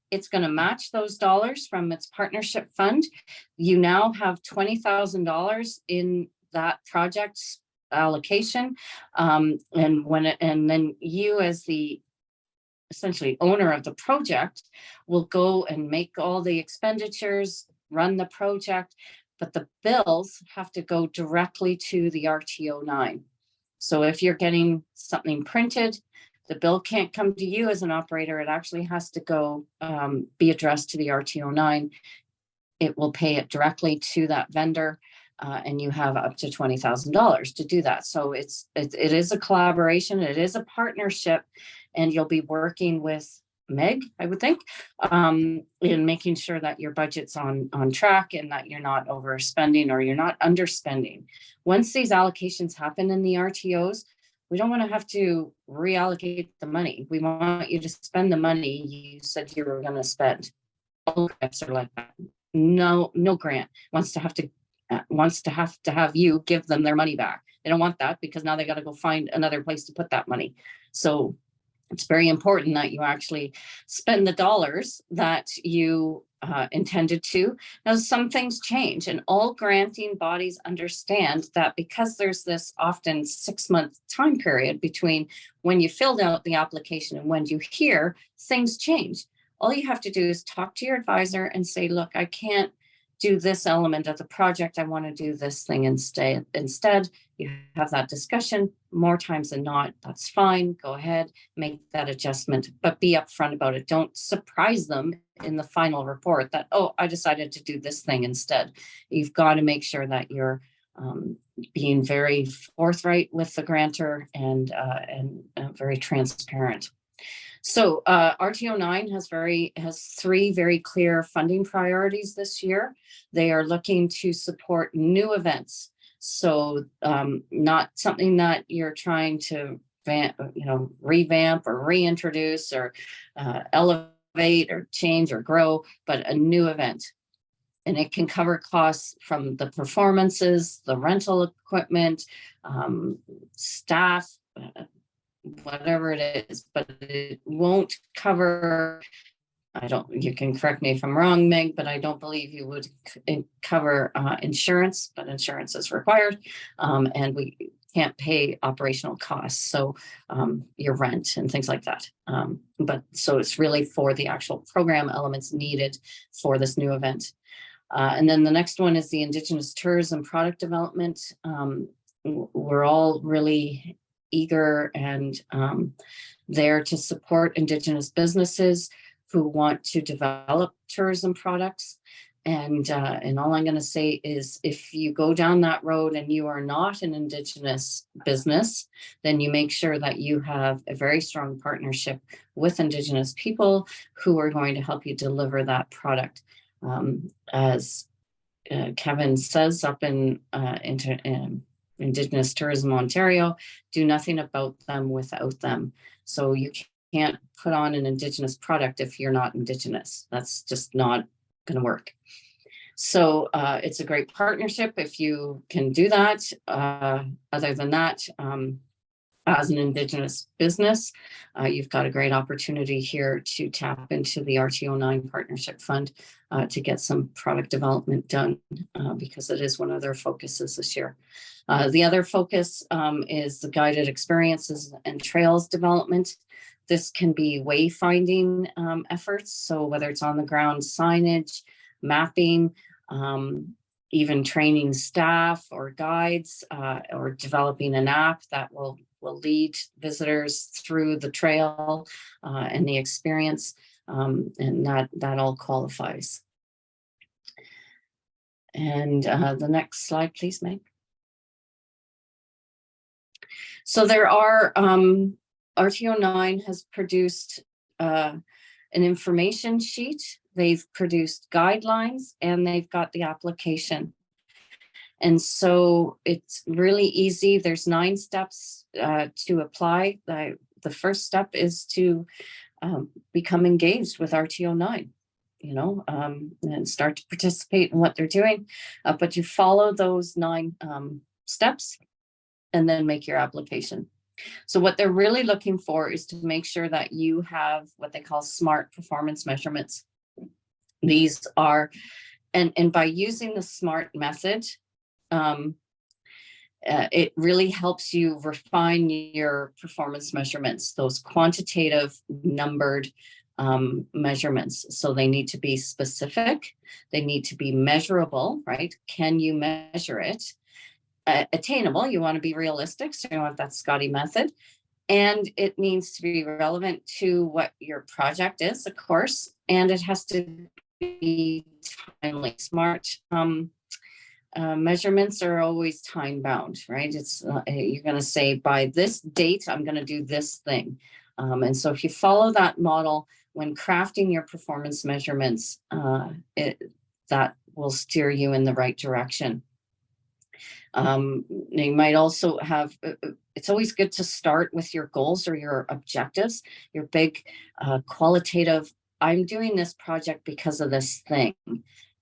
It's going to match those dollars from its partnership fund. You now have $20,000 in that project's allocation. And then you, as the essentially owner of the project, will go and make all the expenditures, run the project, but the bills have to go directly to the RTO9. So if you're getting something printed, the bill can't come to you as an operator. It actually has to go be addressed to the RTO9. It will pay it directly to that vendor. And you have up to $20,000 to do that. So it is a collaboration, it is a partnership, and you'll be working with Meg, I would think, in making sure that your budget's on track and that you're not overspending or you're not underspending. Once these allocations happen in the RTOs, we don't want to have to reallocate the money. We want you to spend the money you said you were going to spend. All grants are like that. No grant wants to have you give them their money back. They don't want that because now they got to go find another place to put that money. So it's very important that you actually spend the dollars that you intended to. Now, some things change, and all granting bodies understand that because there's this often 6-month time period between when you filled out the application and when you hear, things change. All you have to do is talk to your advisor and say, look, I can't do this element of the project. I want to do this thing instead. You have that discussion more times than not. That's fine. Go ahead, make that adjustment, but be upfront about it. Don't surprise them in the final report that, oh, I decided to do this thing instead. You've got to make sure that you're being very forthright with the grantor and very transparent. So RTO 9 has 3 very clear funding priorities this year. They are looking to support new events. So not something that you're trying to revamp or reintroduce or elevate or change or grow, but a new event. And it can cover costs from the performances, the rental equipment, staff, whatever it is, but it won't cover, you can correct me if I'm wrong, Meg, but I don't believe you would cover insurance, but insurance is required. And we can't pay operational costs. So your rent and things like that. But so it's really for the actual program elements needed for this new event. And then the next one is the Indigenous tourism product development. We're all really eager and there to support Indigenous businesses who want to develop tourism products. And all I'm going to say is if you go down that road and you are not an Indigenous business, then you make sure that you have a very strong partnership with Indigenous people who are going to help you deliver that product. As Kevin says up in Indigenous Tourism Ontario, do nothing about them without them. So you can't put on an Indigenous product if you're not Indigenous. That's just not going to work. So it's a great partnership if you can do that. Other than that, as an Indigenous business, you've got a great opportunity here to tap into the RTO 9 Partnership Fund to get some product development done because it is one of their focuses this year. The other focus is the guided experiences and trails development. This can be wayfinding efforts. So whether it's on the ground signage, mapping, even training staff or guides or developing an app that will lead visitors through the trail and the experience, and that all qualifies. And the next slide, please, Meg. So there are, RTO 9 has produced an information sheet. They've produced guidelines and they've got the application. And so it's really easy. There's 9 steps to apply. The first step is to become engaged with RTO 9, and start to participate in what they're doing. But you follow those 9 steps and then make your application. So what they're really looking for is to make sure that you have what they call SMART performance measurements. These are, and by using the SMART method, it really helps you refine your performance measurements, those quantitative numbered measurements. So they need to be specific, they need to be measurable, right? Can you measure it? Attainable, you want to be realistic, so you want that Scotty method. And it needs to be relevant to what your project is, of course, and it has to be timely. SMART measurements are always time bound, right? It's you're going to say by this date, I'm going to do this thing. And so if you follow that model when crafting your performance measurements, that will steer you in the right direction. You might also have, it's always good to start with your goals or your objectives, your big qualitative, I'm doing this project because of this thing.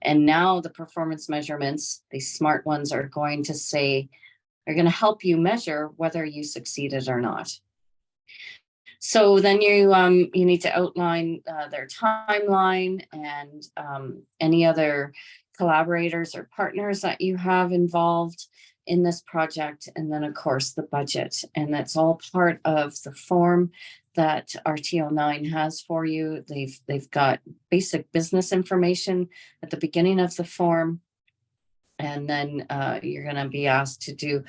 And now the performance measurements, these smart ones, are going to help you measure whether you succeeded or not. So then you need to outline their timeline and any other collaborators or partners that you have involved in this project, and then of course the budget, and that's all part of the form that RTO9 has for you. They've got basic business information at the beginning of the form, and then you're going to be asked to do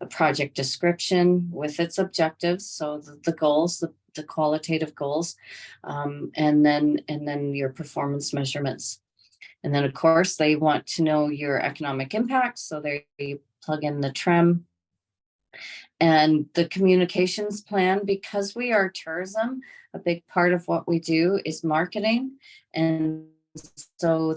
a project description with its objectives, so the goals, the qualitative goals, and then your performance measurements. And then of course they want to know your economic impact, so there you plug in the TREM and the communications plan. Because we are tourism, a big part of what we do is marketing, and so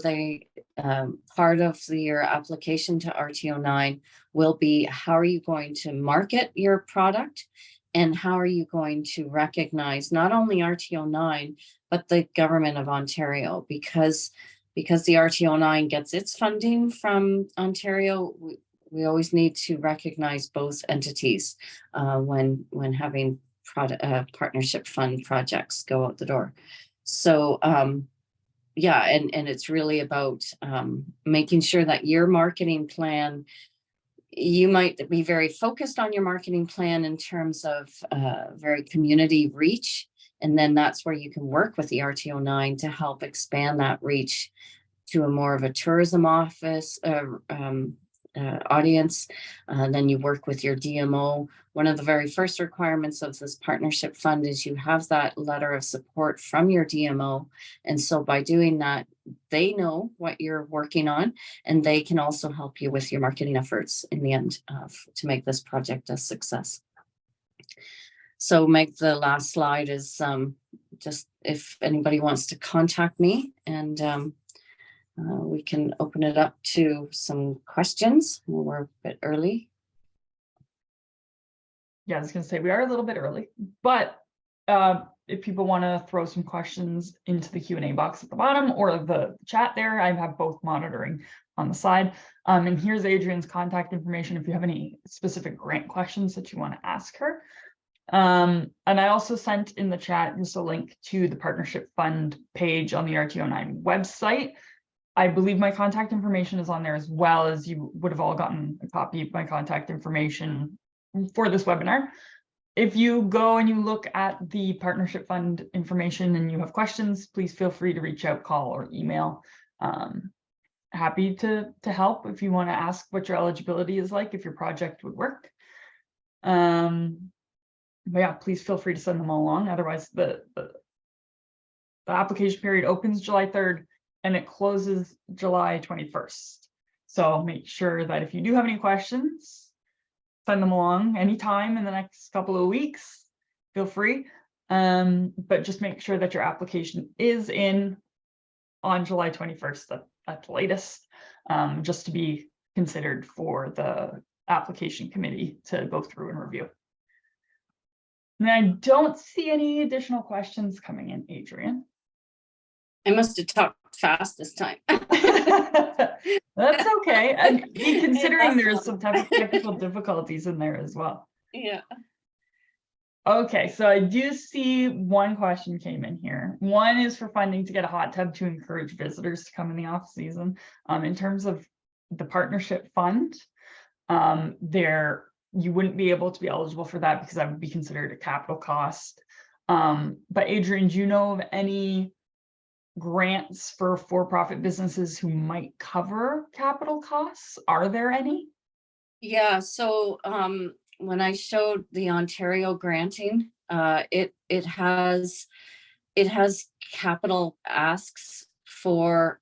part of your application to RTO9 will be, how are you going to market your product, and how are you going to recognize not only RTO9 but the government of Ontario, because the RTO9 gets its funding from Ontario. We always need to recognize both entities when having partnership fund projects go out the door. So yeah, and it's really about making sure that your marketing plan, you might be very focused on your marketing plan in terms of very community reach. And then that's where you can work with the RTO9 to help expand that reach to a more of a tourism office audience. Then you work with your DMO. One of the very first requirements of this partnership fund is you have that letter of support from your DMO. And so by doing that, they know what you're working on, and they can also help you with your marketing efforts in the end to make this project a success. So Meg, the last slide is just if anybody wants to contact me, and we can open it up to some questions. We're a bit early. Yeah, I was going to say we are a little bit early, but if people want to throw some questions into the Q&A box at the bottom or the chat there, I have both monitoring on the side. And here's Adrienne's contact information if you have any specific grant questions that you want to ask her. And I also sent in the chat just a link to the partnership fund page on the RTO9 website. I believe my contact information is on there, as well as you would have all gotten a copy of my contact information for this webinar. If you go and you look at the partnership fund information and you have questions, please feel free to reach out, call, or email. Happy to help if you want to ask what your eligibility is like, if your project would work. But yeah, please feel free to send them all along. Otherwise, the application period opens July 3rd. And it closes July 21st. So make sure that if you do have any questions, send them along anytime in the next couple of weeks. Feel free. But just make sure that your application is in on July 21st at the latest, just to be considered for the application committee to go through and review. And I don't see any additional questions coming in, Adrienne. I must have talked fast this time. That's okay. And considering there's some technical difficulties in there as well. Yeah. Okay, so I do see one question came in here. One is for funding to get a hot tub to encourage visitors to come in the off season. In terms of the partnership fund, you wouldn't be able to be eligible for that because that would be considered a capital cost. But Adrienne, do you know of any grants for for-profit businesses who might cover capital costs? Are there any? Yeah, so when I showed the Ontario granting, it has capital asks for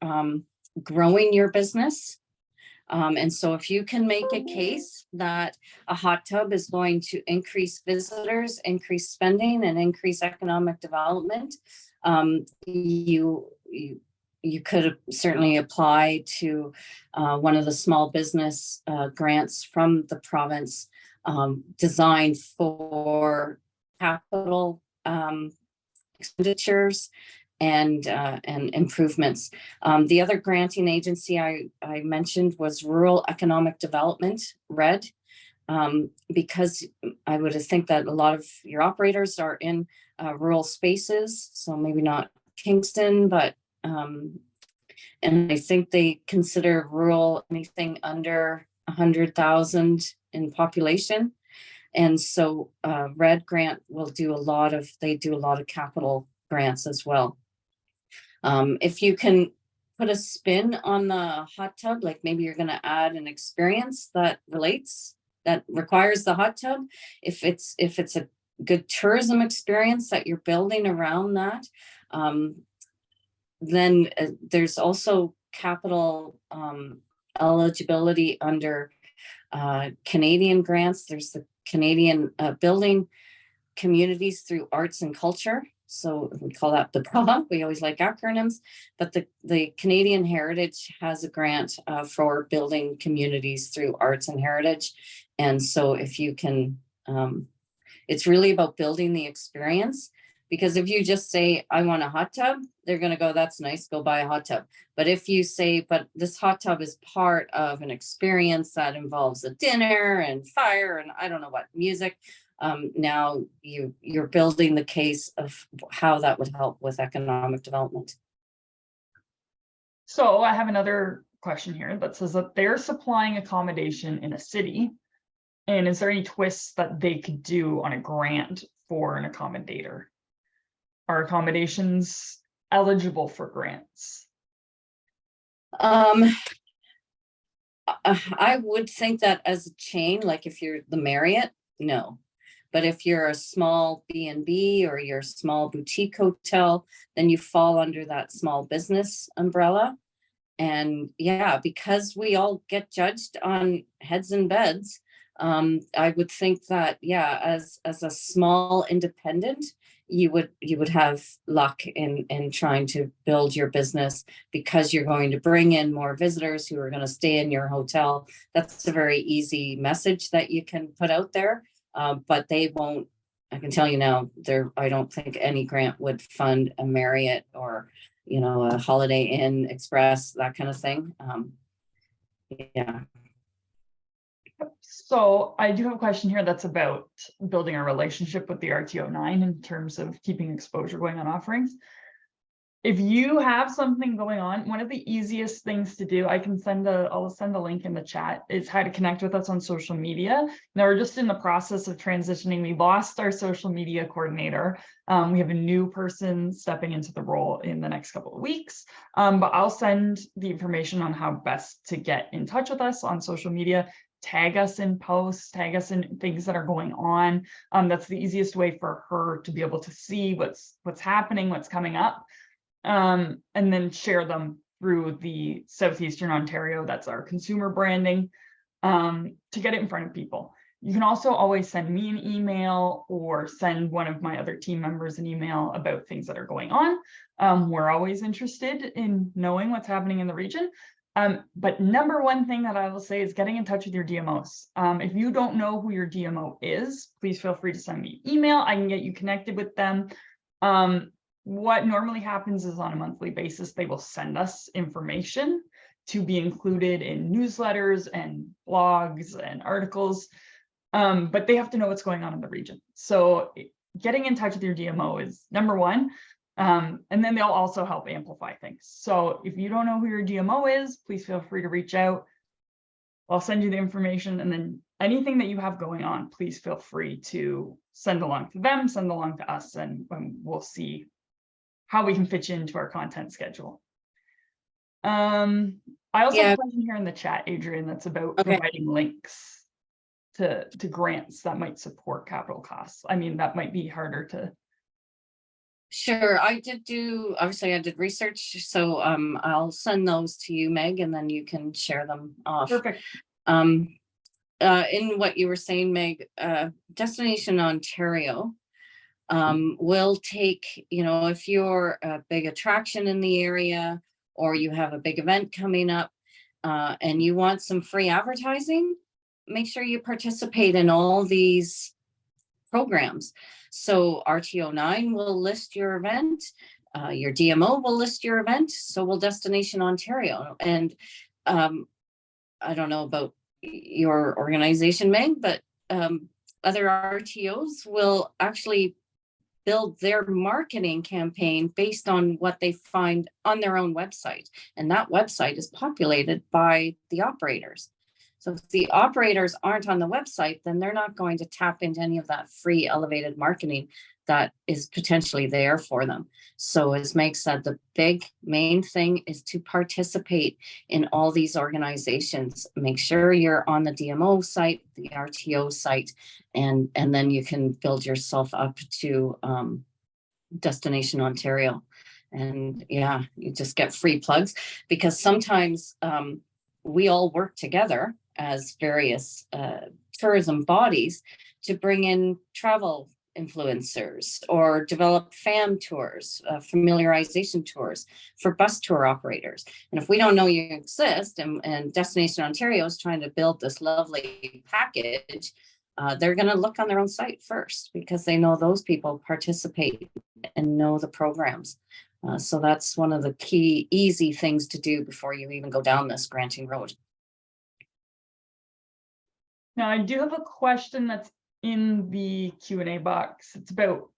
growing your business. And so if you can make a case that a hot tub is going to increase visitors, increase spending, and increase economic development, you could certainly apply to one of the small business grants from the province, designed for capital expenditures and improvements. The other granting agency I mentioned was Rural Economic Development, RED, because I would think that a lot of your operators are in rural spaces, so maybe not Kingston, but and I think they consider rural anything under 100,000 in population. And so RED grant will do a lot of, they do a lot of capital grants as well. If you can put a spin on the hot tub, like maybe you're going to add an experience that relates, that requires the hot tub. If it's a good tourism experience that you're building around that, then there's also capital eligibility under Canadian grants. There's the Canadian Building Communities through Arts and Culture. So we call that the PROG. We always like acronyms, but the Canadian Heritage has a grant for building communities through arts and heritage. And so if you can, it's really about building the experience, because if you just say, I want a hot tub, they're going to go, that's nice, go buy a hot tub. But if you say, but this hot tub is part of an experience that involves a dinner and fire and I don't know what, music, now you're building the case of how that would help with economic development. So I have another question here that says that they're supplying accommodation in a city. And is there any twists that they could do on a grant for an accommodator? Are accommodations eligible for grants? I would think that as a chain, like if you're the Marriott, no. But if you're a small B&B or you're a small boutique hotel, then you fall under that small business umbrella. And yeah, because we all get judged on heads and beds, I would think that, yeah, as a small independent, you would have luck in trying to build your business, because you're going to bring in more visitors who are going to stay in your hotel. That's a very easy message that you can put out there, but they won't. I can tell you now, I don't think any grant would fund a Marriott or, you know, a Holiday Inn Express, that kind of thing. Yeah. So I do have a question here that's about building a relationship with the RTO9 in terms of keeping exposure going on offerings. If you have something going on, one of the easiest things to do, I'll send a link in the chat, is how to connect with us on social media. Now we're just in the process of transitioning. We lost our social media coordinator. We have a new person stepping into the role in the next couple of weeks. But I'll send the information on how best to get in touch with us on social media. Tag us in posts, tag us in things that are going on. That's the easiest way for her to be able to see what's happening, what's coming up. And then share them through the Southeastern Ontario, that's our consumer branding, to get it in front of people. You can also always send me an email or send one of my other team members an email about things that are going on. We're always interested in knowing what's happening in the region. But number one thing that I will say is getting in touch with your DMOs. If you don't know who your DMO is, please feel free to send me an email. I can get you connected with them. What normally happens is on a monthly basis, they will send us information to be included in newsletters and blogs and articles, but they have to know what's going on in the region. So getting in touch with your DMO is number one, and then they'll also help amplify things. So if you don't know who your DMO is, please feel free to reach out. I'll send you the information, and then anything that you have going on, please feel free to send along to them, send along to us, and we'll see how we can fit you into our content schedule. I also have a question here in the chat, Adrienne, that's about providing links to grants that might support capital costs. I mean, that might be harder to Sure, obviously I did research, so I'll send those to you, Meg, and then you can share them off. Perfect. Um, in what you were saying, Meg, Destination Ontario will take, if you're a big attraction in the area or you have a big event coming up, and you want some free advertising, make sure you participate in all these programs. So RTO9 will list your event, your DMO will list your event, so will Destination Ontario. And I don't know about your organization, Meg, but other RTOs will actually build their marketing campaign based on what they find on their own website. And that website is populated by the operators. So if the operators aren't on the website, then they're not going to tap into any of that free elevated marketing that is potentially there for them. So as Meg said, the big main thing is to participate in all these organizations. Make sure you're on the DMO site, the RTO site, and then you can build yourself up to Destination Ontario. And yeah, you just get free plugs because sometimes we all work together as various tourism bodies to bring in travel influencers or develop fam tours, familiarization tours for bus tour operators. And if we don't know you exist and Destination Ontario is trying to build this lovely package, they're going to look on their own site first because they know those people participate and know the programs. So that's one of the key easy things to do before you even go down this granting road. Now, I do have a question that's in the Q&A box. It's about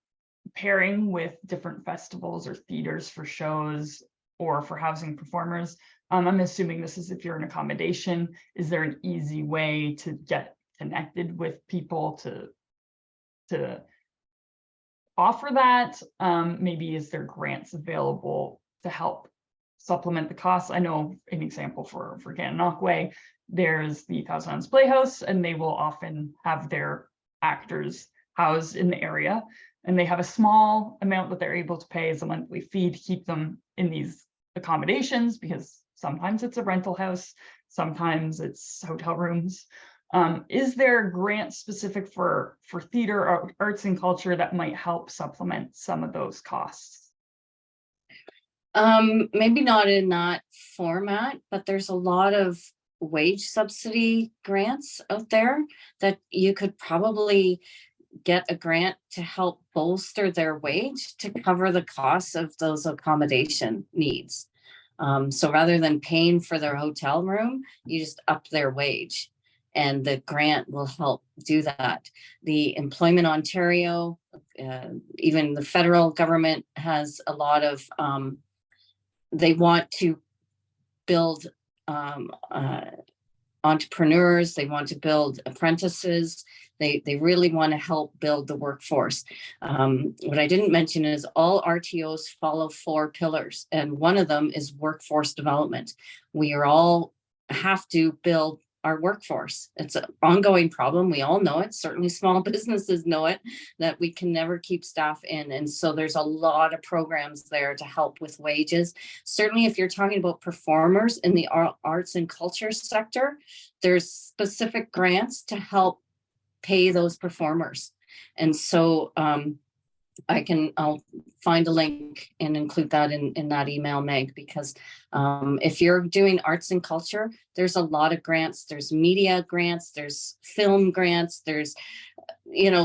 pairing with different festivals or theaters for shows or for housing performers. I'm assuming this is if you're an accommodation. Is there an easy way to get connected with people to offer that? Maybe is there grants available to help supplement the costs? I know an example for Gananoque, there's the Thousand Islands Playhouse, and they will often have their actors housed in the area, and they have a small amount that they're able to pay as a monthly fee to keep them in these accommodations, because sometimes it's a rental house, sometimes it's hotel rooms. Is there grants specific for theater or arts and culture that might help supplement some of those costs? Maybe not in that format, but there's a lot of wage subsidy grants out there that you could probably get a grant to help bolster their wage to cover the costs of those accommodation needs. So rather than paying for their hotel room, you just up their wage, and the grant will help do that. The Employment Ontario, even the federal government has a lot of, they want to build entrepreneurs, they want to build apprentices, they really want to help build the workforce. What I didn't mention is all RTOs follow 4 pillars, and one of them is workforce development. We are all have to build our workforce. It's an ongoing problem. We all know it. Certainly small businesses know it, that we can never keep staff in. And so there's a lot of programs there to help with wages. Certainly if you're talking about performers in the arts and culture sector, there's specific grants to help pay those performers. And so I'll find a link and include that in that email, Meg, because if you're doing arts and culture, there's a lot of grants. There's media grants, there's film grants, there's,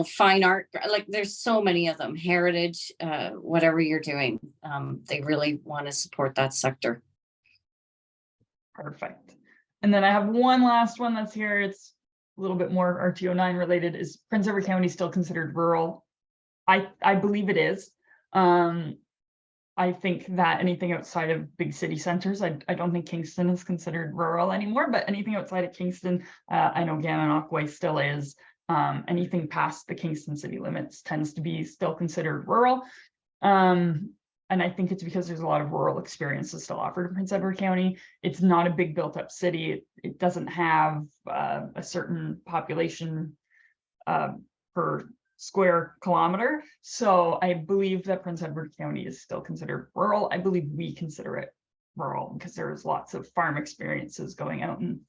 fine art, like there's so many of them, heritage, whatever you're doing. They really want to support that sector. Perfect. And then I have one last one that's here. It's a little bit more RTO9 related. Is Prince Edward County still considered rural? I believe it is. I think that anything outside of big city centers, I don't think Kingston is considered rural anymore, but anything outside of Kingston, I know Gananoque still is. Anything past the Kingston city limits tends to be still considered rural. And I think it's because there's a lot of rural experiences still offered in Prince Edward County. It's not a big built up city. It doesn't have a certain population per square kilometer. So I believe that Prince Edward County is still considered rural. I believe we consider it rural because there's lots of farm experiences going out and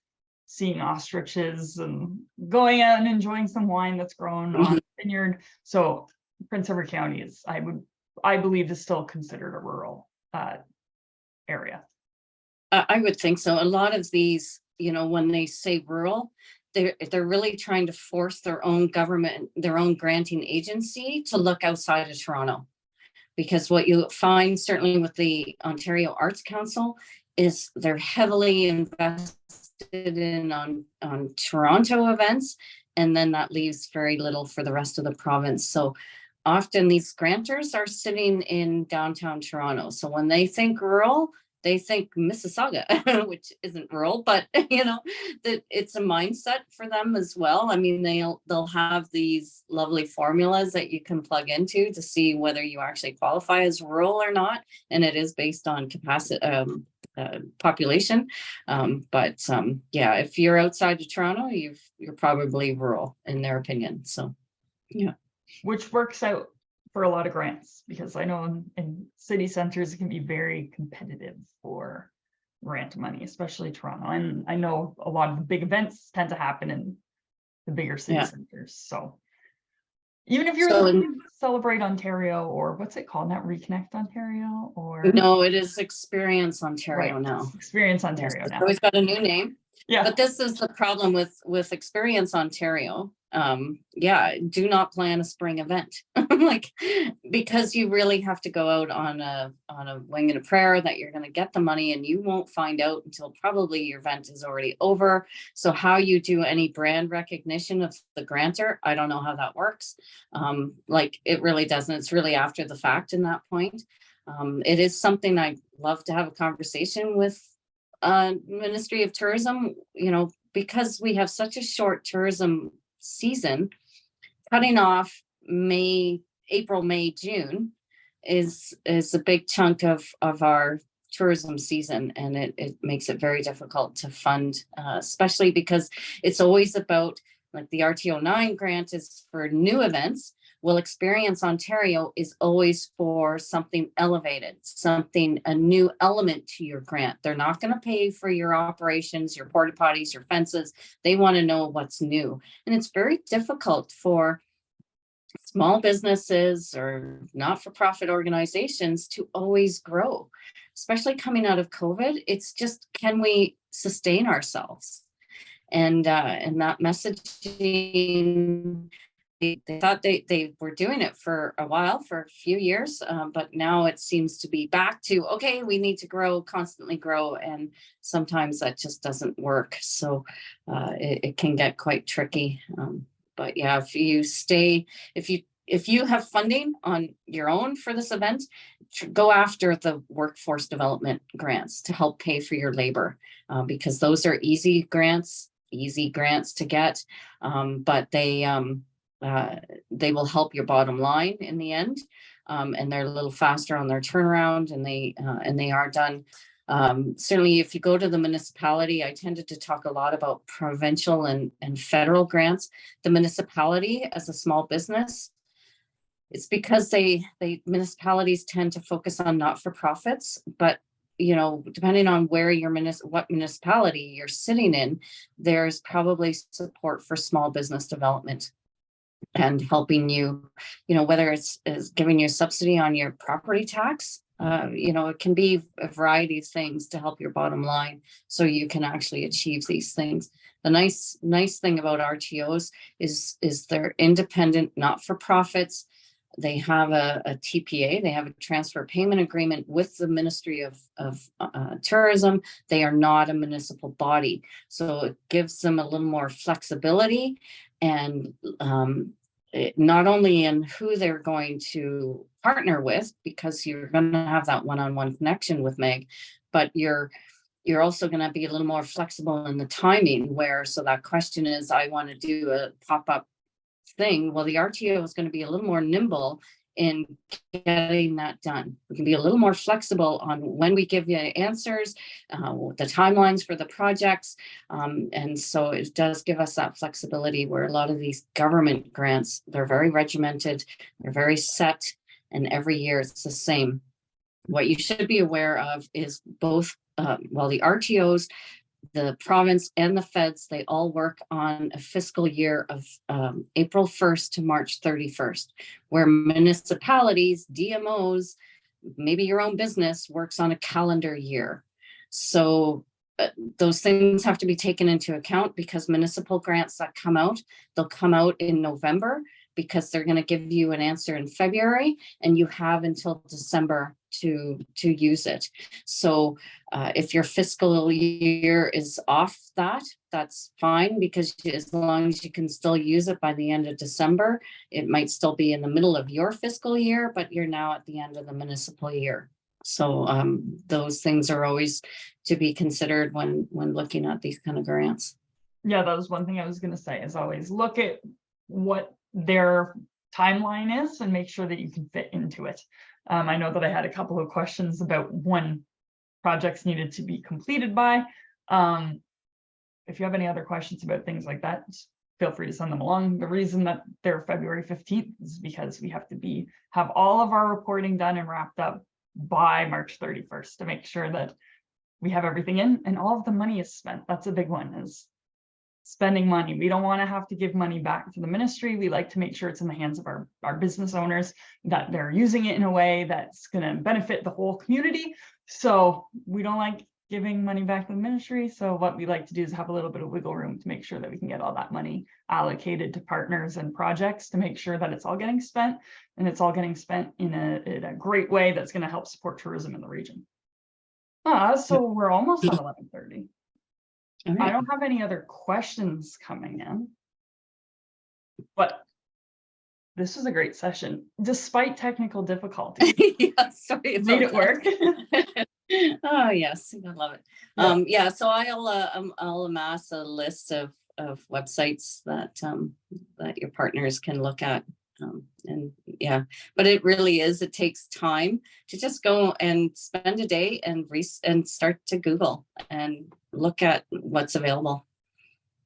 seeing ostriches and going out and enjoying some wine that's grown on a vineyard. So Prince Edward County is, I believe, is still considered a rural area. I would think so. A lot of these, when they say rural, they're really trying to force their own government, their own granting agency to look outside of Toronto. Because what you find, certainly with the Ontario Arts Council, is they're heavily invested in on Toronto events, and then that leaves very little for the rest of the province. So often these grantors are sitting in downtown Toronto. So when they think rural, they think Mississauga, which isn't rural, but that it's a mindset for them as well. I mean, they'll have these lovely formulas that you can plug into to see whether you actually qualify as rural or not, and it is based on capacity, population. Yeah, if you're outside of Toronto, you're probably rural in their opinion. So, yeah, which works out for a lot of grants, because I know in city centers it can be very competitive for grant money, especially Toronto. And I know a lot of the big events tend to happen in the bigger city centers. So even if you're looking to Celebrate Ontario, or what's it called, not Reconnect Ontario, or no, it is Experience Ontario now. Experience Ontario now. So it's got a new name. Yeah. But this is the problem with Experience Ontario. Do not plan a spring event. Because you really have to go out on a wing and a prayer that you're going to get the money, and you won't find out until probably your event is already over. So how you do any brand recognition of the grantor, I don't know how that works. It really doesn't. It's really after the fact in that point. It is something I'd love to have a conversation with Ministry of Tourism, because we have such a short tourism season. Cutting off April, May, June is a big chunk of our tourism season, and it makes it very difficult to fund, especially because it's always about, like, the RTO9 grant is for new events. Well, Experience Ontario is always for something elevated, a new element to your grant. They're not going to pay for your operations, your porta potties, your fences. They want to know what's new. And it's very difficult for small businesses or not-for-profit organizations to always grow, especially coming out of COVID. It's just, can we sustain ourselves? And that messaging, they thought they were doing it for a while, for a few years, but now it seems to be back to, okay, we need to grow, constantly grow, and sometimes that just doesn't work. So it can get quite tricky. But yeah, if you have funding on your own for this event, go after the workforce development grants to help pay for your labor, because those are easy grants to get, but they will help your bottom line in the end, and they're a little faster on their turnaround, and they are done. Certainly, if you go to the municipality, I tended to talk a lot about provincial and federal grants. The municipality, as a small business, it's because municipalities tend to focus on not-for-profits, but depending on where what municipality you're sitting in, there's probably support for small business development and helping you, whether it's giving you a subsidy on your property tax. It can be a variety of things to help your bottom line, so you can actually achieve these things. The nice thing about RTOs is they're independent, not-for-profits. They have a TPA, they have a transfer payment agreement with the Ministry of Tourism. They are not a municipal body, so it gives them a little more flexibility, and not only in who they're going to partner with, because you're going to have that one-on-one connection with Meg, but you're also going to be a little more flexible in the timing, so that question is, I want to do a pop-up thing. Well, the RTO is going to be a little more nimble in getting that done. We can be a little more flexible on when we give you answers, the timelines for the projects. And so it does give us that flexibility where a lot of these government grants, they're very regimented, they're very set, and every year it's the same. What you should be aware of is both, the RTOs, the province and the feds, they all work on a fiscal year of April 1st to March 31st, where municipalities, DMOs, maybe your own business works on a calendar year. So those things have to be taken into account, because municipal grants that come out, they'll come out in November, because they're going to give you an answer in February, and you have until December to use it. So if your fiscal year is off that's fine, because as long as you can still use it by the end of December, it might still be in the middle of your fiscal year, but you're now at the end of the municipal year. So those things are always to be considered when looking at these kind of grants. Yeah, that was one thing I was going to say, is always look at what their timeline is and make sure that you can fit into it. I know that I had a couple of questions about when projects needed to be completed by. If you have any other questions about things like that, just feel free to send them along. The reason that they're February 15th is because we have to have all of our reporting done and wrapped up by March 31st to make sure that we have everything in and all of the money is spent. That's a big one, is spending money. We don't want to have to give money back to the ministry. We like to make sure it's in the hands of our business owners, that they're using it in a way that's going to benefit the whole community. So we don't like giving money back to the ministry. So what we like to do is have a little bit of wiggle room to make sure that we can get all that money allocated to partners and projects to make sure that it's all getting spent, and it's all getting spent in a great way that's going to help support tourism in the region. So we're almost at 11:30. All I right. don't have any other questions coming in, but this was a great session, despite technical difficulties. Yeah, sorry about Made it that. work. Oh yes, I love it. Yeah. Yeah, so I'll amass a list of websites that that your partners can look at. And yeah, but it really is, it takes time to just go and spend a day and start to Google and look at what's available.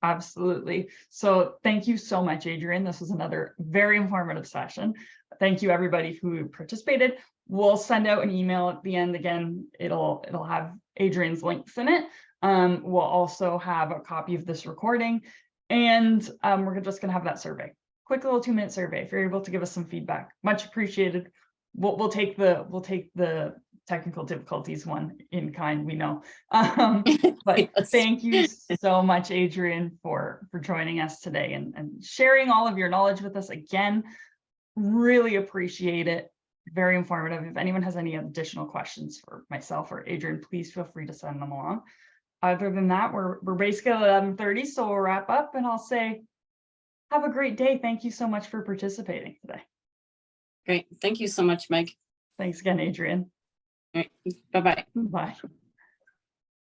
Absolutely. So thank you so much, Adrienne. This was another very informative session. Thank you, everybody who participated. We'll send out an email at the end. Again, it'll have Adrienne's links in it. We'll also have a copy of this recording, and we're just going to have that survey. Quick little 2-minute survey. If you're able to give us some feedback, much appreciated. We'll take the technical difficulties one in kind, we know. But Yes. Thank you so much, Adrienne, for joining us today and sharing all of your knowledge with us again. Really appreciate it. Very informative. If anyone has any additional questions for myself or Adrienne, please feel free to send them along. Other than that, we're basically at 11:30, so we'll wrap up, and I'll say, have a great day. Thank you so much for participating today. Great. Thank you so much, Meg. Thanks again, Adrienne. All right. Bye-bye. Bye.